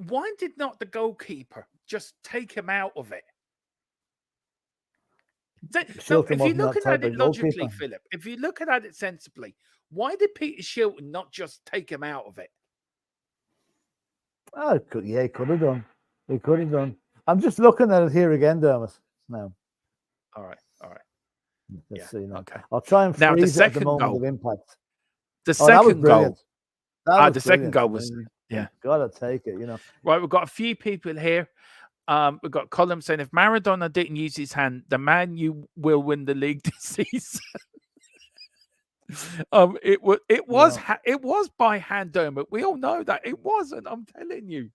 Why did not the goalkeeper just take him out of it? So if you're looking at it logically, Philip, if you're looking at it sensibly, why did Peter Shilton not just take him out of it? Oh, he could have done. He could have done. I'm just looking at it here again, Dermot. Now. All right. Let's see now. Okay. I'll try and freeze it at the moment of impact. The second goal. The second goal was, yeah. Gotta take it, Right, we've got a few people here. We've got Colin saying, if Maradona didn't use his hand, the Man U will win the league this season. It was by hand, Dermot. We all know that it wasn't. I'm telling you.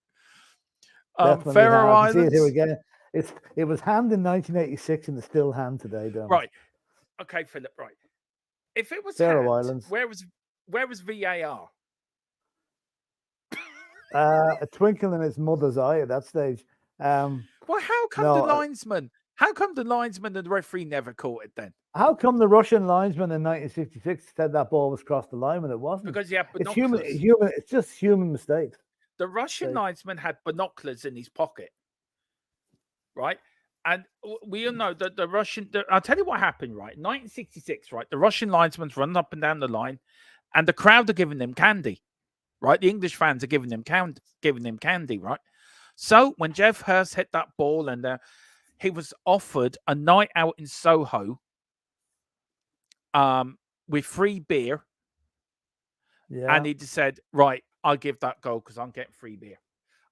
Faroe Islands. See it here again. It was hand in 1986 and it's still hand today, Dermot. Right. Okay, Philip. Right. If it was Faroe hand, Islands, where was VAR? A twinkle in its mother's eye at that stage. Well, how come the linesman? How come the linesman and the referee never caught it then? How come the Russian linesman in 1966 said that ball was crossed the line when it wasn't? Because you have it's binoculars. It's just human mistakes. The Russian linesman had binoculars in his pocket, right? And we all know that the Russian. I'll tell you what happened, right? 1966, right? The Russian linesman's running up and down the line, and the crowd are giving them candy. Right, the English fans are giving them candy, right? So when Jeff Hurst hit that ball, and he was offered a night out in Soho, with free beer, and he just said, "Right, I'll give that goal because I'm getting free beer."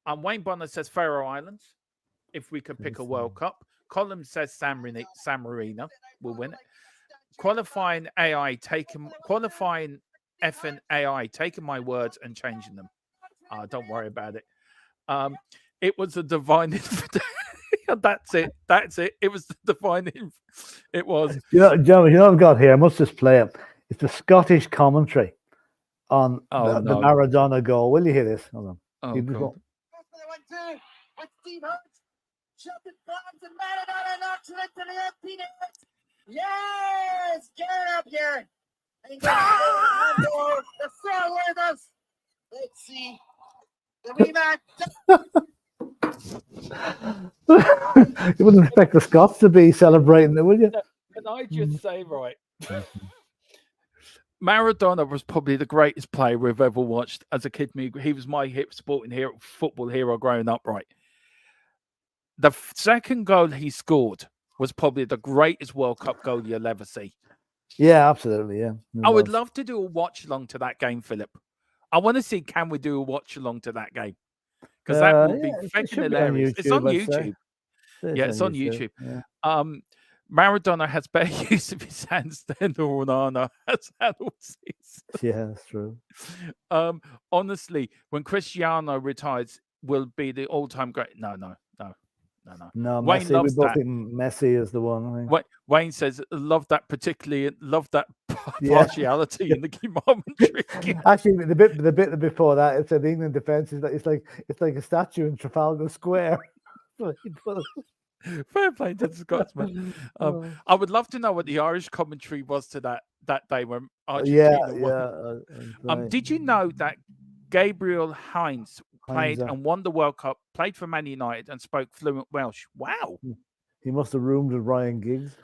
Wayne Bonner says Faroe Islands, if we could pick a World Cup. Colin says San Marino will win it. Qualifying effing AI taking my words and changing them. Don't worry about it. It was a divine invitation. That's it. It was the divine. It was. Jeremy, what I've got here? I must just play it. It's the Scottish commentary on the Maradona goal. Will you hear this? Hold on. Oh, God. Yes, get up here. The song with us. Let's see. You wouldn't expect the Scots to be celebrating it, would you? Can I just say, right? Maradona was probably the greatest player we've ever watched as a kid. He was my football hero growing up, right? The second goal he scored was probably the greatest World Cup goal you'll ever see. Yeah, absolutely. Yeah, I would love to do a watch along to that game, Philip. I want to see, can we do a watch along to that game? Because that would be fucking hilarious. It's on YouTube. It's on YouTube. Yeah. Maradona has better use of his hands than Onana has had all season. Yeah, that's true. Honestly, when Cristiano retires, will be the all-time great. No. No, Wayne Messi, loves we both that. think Messi is the one. I think. Wayne says, love that partiality in the commentary. Actually, the bit before that, it said the England defense is it's like a statue in Trafalgar Square. Fair play to the Scotsman. I would love to know what the Irish commentary was to that day when Argentina won. Did you know that Gabriel Heinz played and won the World Cup, played for Man United, and spoke fluent Welsh? Wow. He must have roomed with Ryan Giggs.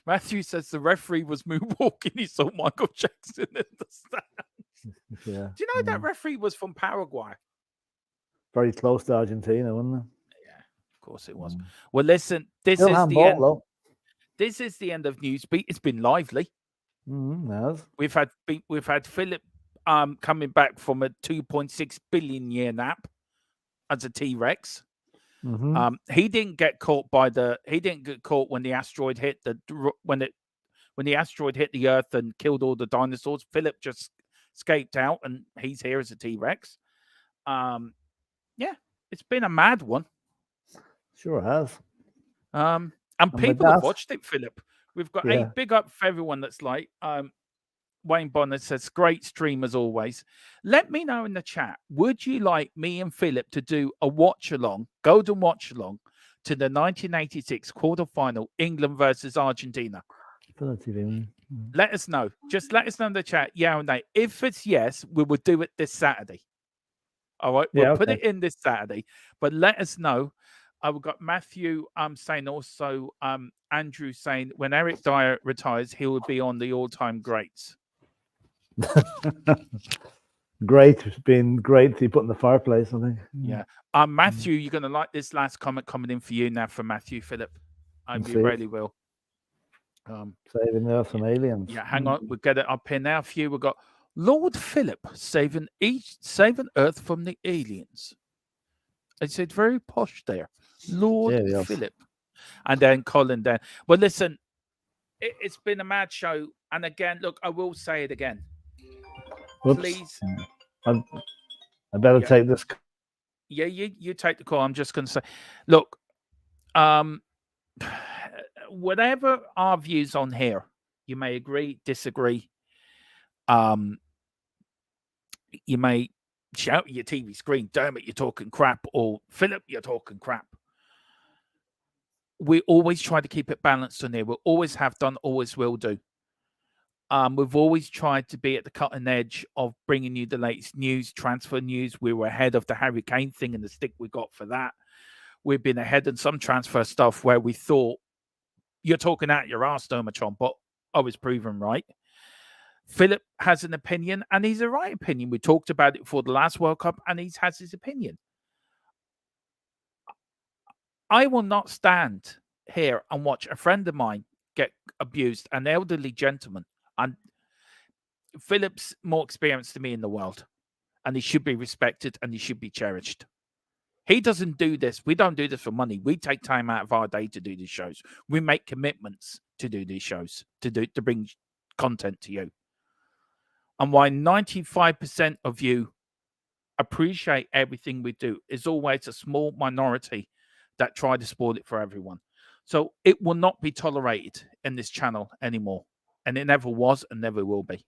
Matthew says the referee was moonwalking. He saw Michael Jackson in the stands. Yeah. Do you know that referee was from Paraguay? Very close to Argentina, wasn't it? Yeah, of course it was. Well, listen, this is the end. This is the end of Newsbeat. It's been lively. Yes. We've had Philip coming back from a 2.6 billion year nap as a T-Rex. Mm-hmm. He didn't get caught when the asteroid hit when the asteroid hit the Earth and killed all the dinosaurs. Philip just escaped out, and he's here as a T-Rex. Yeah, it's been a mad one. Sure has. And people have watched it, Philip. We've got 8 big up for everyone that's like. Wayne Bonner says, great stream as always. Let me know in the chat, would you like me and Philip to do a watch-along, golden watch-along, to the 1986 quarterfinal, England versus Argentina? Let us know. Just let us know in the chat, yeah or nay. If it's yes, we will do it this Saturday. All right, we'll put it in this Saturday. But let us know. We've got Matthew saying also, Andrew saying, when Eric Dyer retires, he will be on the all-time greats. Great. It's been great to put in the fireplace, I think. Yeah. Matthew, you're going to like this last comment coming in for you now from Matthew, Philip. You really will. Saving Earth from aliens. Yeah, hang on. We'll get it up here now for you. We've got Lord Philip saving Earth from the aliens. I said very posh there. Lord Philip. And then Colin then. Well, listen, it's been a mad show. And again, look, I will say it again. Oops. Please. I better take this. Yeah, you take the call. I'm just going to say, look, whatever our views on here, you may agree, disagree. You may shout at your TV screen, damn it, you're talking crap, or Philip, you're talking crap. We always try to keep it balanced on here. We always have done, always will do. We've always tried to be at the cutting edge of bringing you the latest news, transfer news. We were ahead of the Harry Kane thing and the stick we got for that. We've been ahead in some transfer stuff where we thought, you're talking out your arse, Dermotron, but I was proven right. Philip has an opinion, and he's a right opinion. We talked about it for the last World Cup, and he has his opinion. I will not stand here and watch a friend of mine get abused, an elderly gentleman. And Philip's more experienced than me in the world, and he should be respected and he should be cherished. He doesn't do this. We don't do this for money. We take time out of our day to do these shows. We make commitments to do these shows, to bring content to you. And why 95% of you appreciate everything we do is always a small minority that try to spoil it for everyone. So it will not be tolerated in this channel anymore. And it never was and never will be.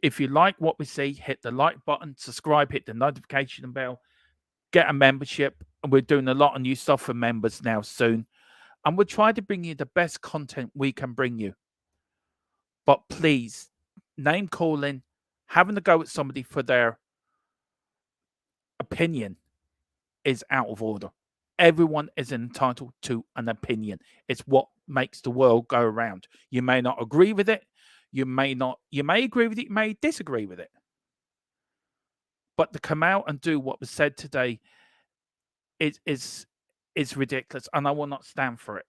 If you like what we see, hit the like button, subscribe, hit the notification bell, get a membership. And we're doing a lot of new stuff for members now soon. And we'll try to bring you the best content we can bring you. But please, name calling, having a go at somebody for their opinion is out of order. Everyone is entitled to an opinion. It's what makes the world go around. You may not agree with it. You may agree with it. You may disagree with it. But to come out and do what was said today is ridiculous. And I will not stand for it.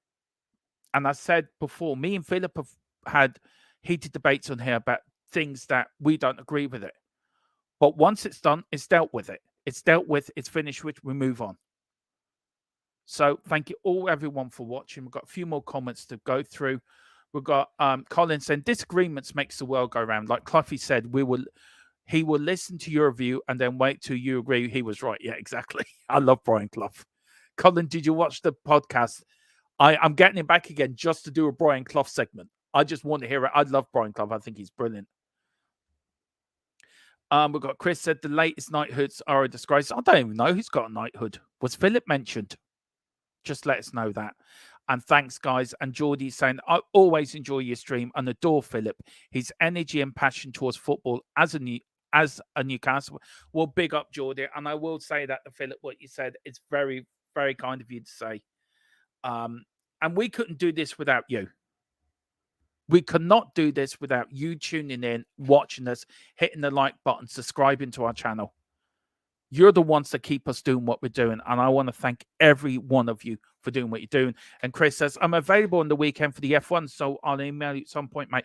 And I said before, me and Philip have had heated debates on here about things that we don't agree with it. But once it's done, it's dealt with it. It's dealt with. It's finished with. We move on. So thank you all, everyone, for watching. We've got a few more comments to go through. We've got Colin saying, disagreements makes the world go round. Like Cluffy said, he will listen to your review and then wait till you agree he was right. Yeah, exactly. I love Brian Clough. Colin, did you watch the podcast? I'm getting him back again just to do a Brian Clough segment. I just want to hear it. I love Brian Clough. I think he's brilliant. We've got Chris said the latest knighthoods are a disgrace. I don't even know who's got a knighthood. Was Philip mentioned? Just let us know that. And thanks, guys. And Geordie's saying, I always enjoy your stream and adore Philip. His energy and passion towards football as a Newcastle. Well, big up, Geordie. And I will say that to Philip, what you said, it's very, very kind of you to say. And we couldn't do this without you. We could not do this without you tuning in, watching us, hitting the like button, subscribing to our channel. You're the ones that keep us doing what we're doing. And I want to thank every one of you for doing what you're doing. And Chris says, I'm available on the weekend for the F1, so I'll email you at some point, mate.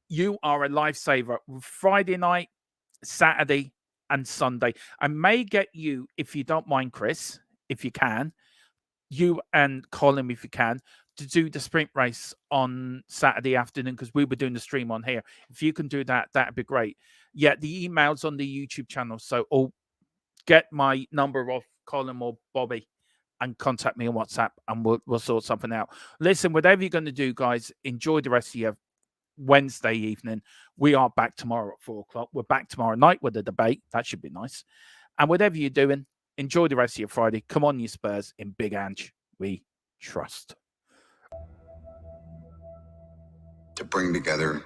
You are a lifesaver. Friday night, Saturday, and Sunday. I may get you, if you don't mind, Chris, if you can, you and Colin, if you can, to do the sprint race on Saturday afternoon, because we were doing the stream on here. If you can do that, that'd be great. Yeah, the email's on the YouTube channel. So get my number off Colin or Bobby and contact me on WhatsApp, and we'll sort something out. Listen, whatever you're going to do, guys, enjoy the rest of your Wednesday evening. We are back tomorrow at 4:00. We're back tomorrow night with a debate. That should be nice. And whatever you're doing, enjoy the rest of your Friday. Come on, you Spurs. In Big Ange, we trust. To bring together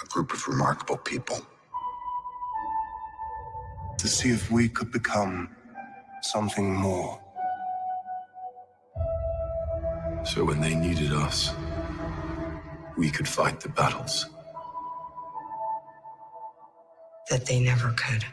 a group of remarkable people. To see if we could become something more. So when they needed us, we could fight the battles that they never could.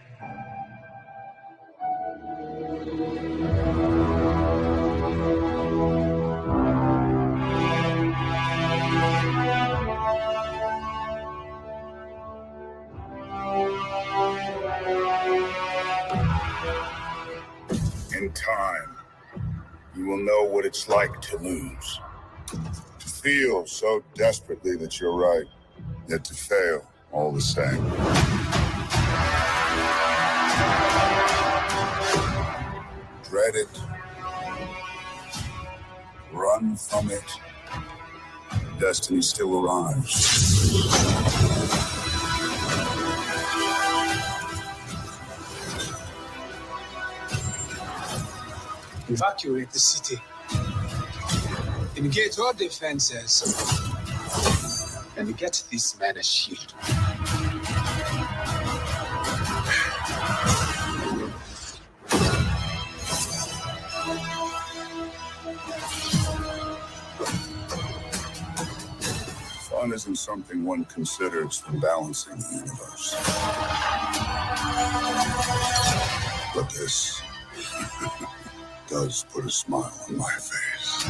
In time, you will know what it's like to lose. To feel so desperately that you're right, yet to fail all the same. Dread it. Run from it. Destiny still arrives. Evacuate the city. Engage all defenses. And get this man a shield. Fun isn't something one considers when balancing the universe. But this does put a smile on my face.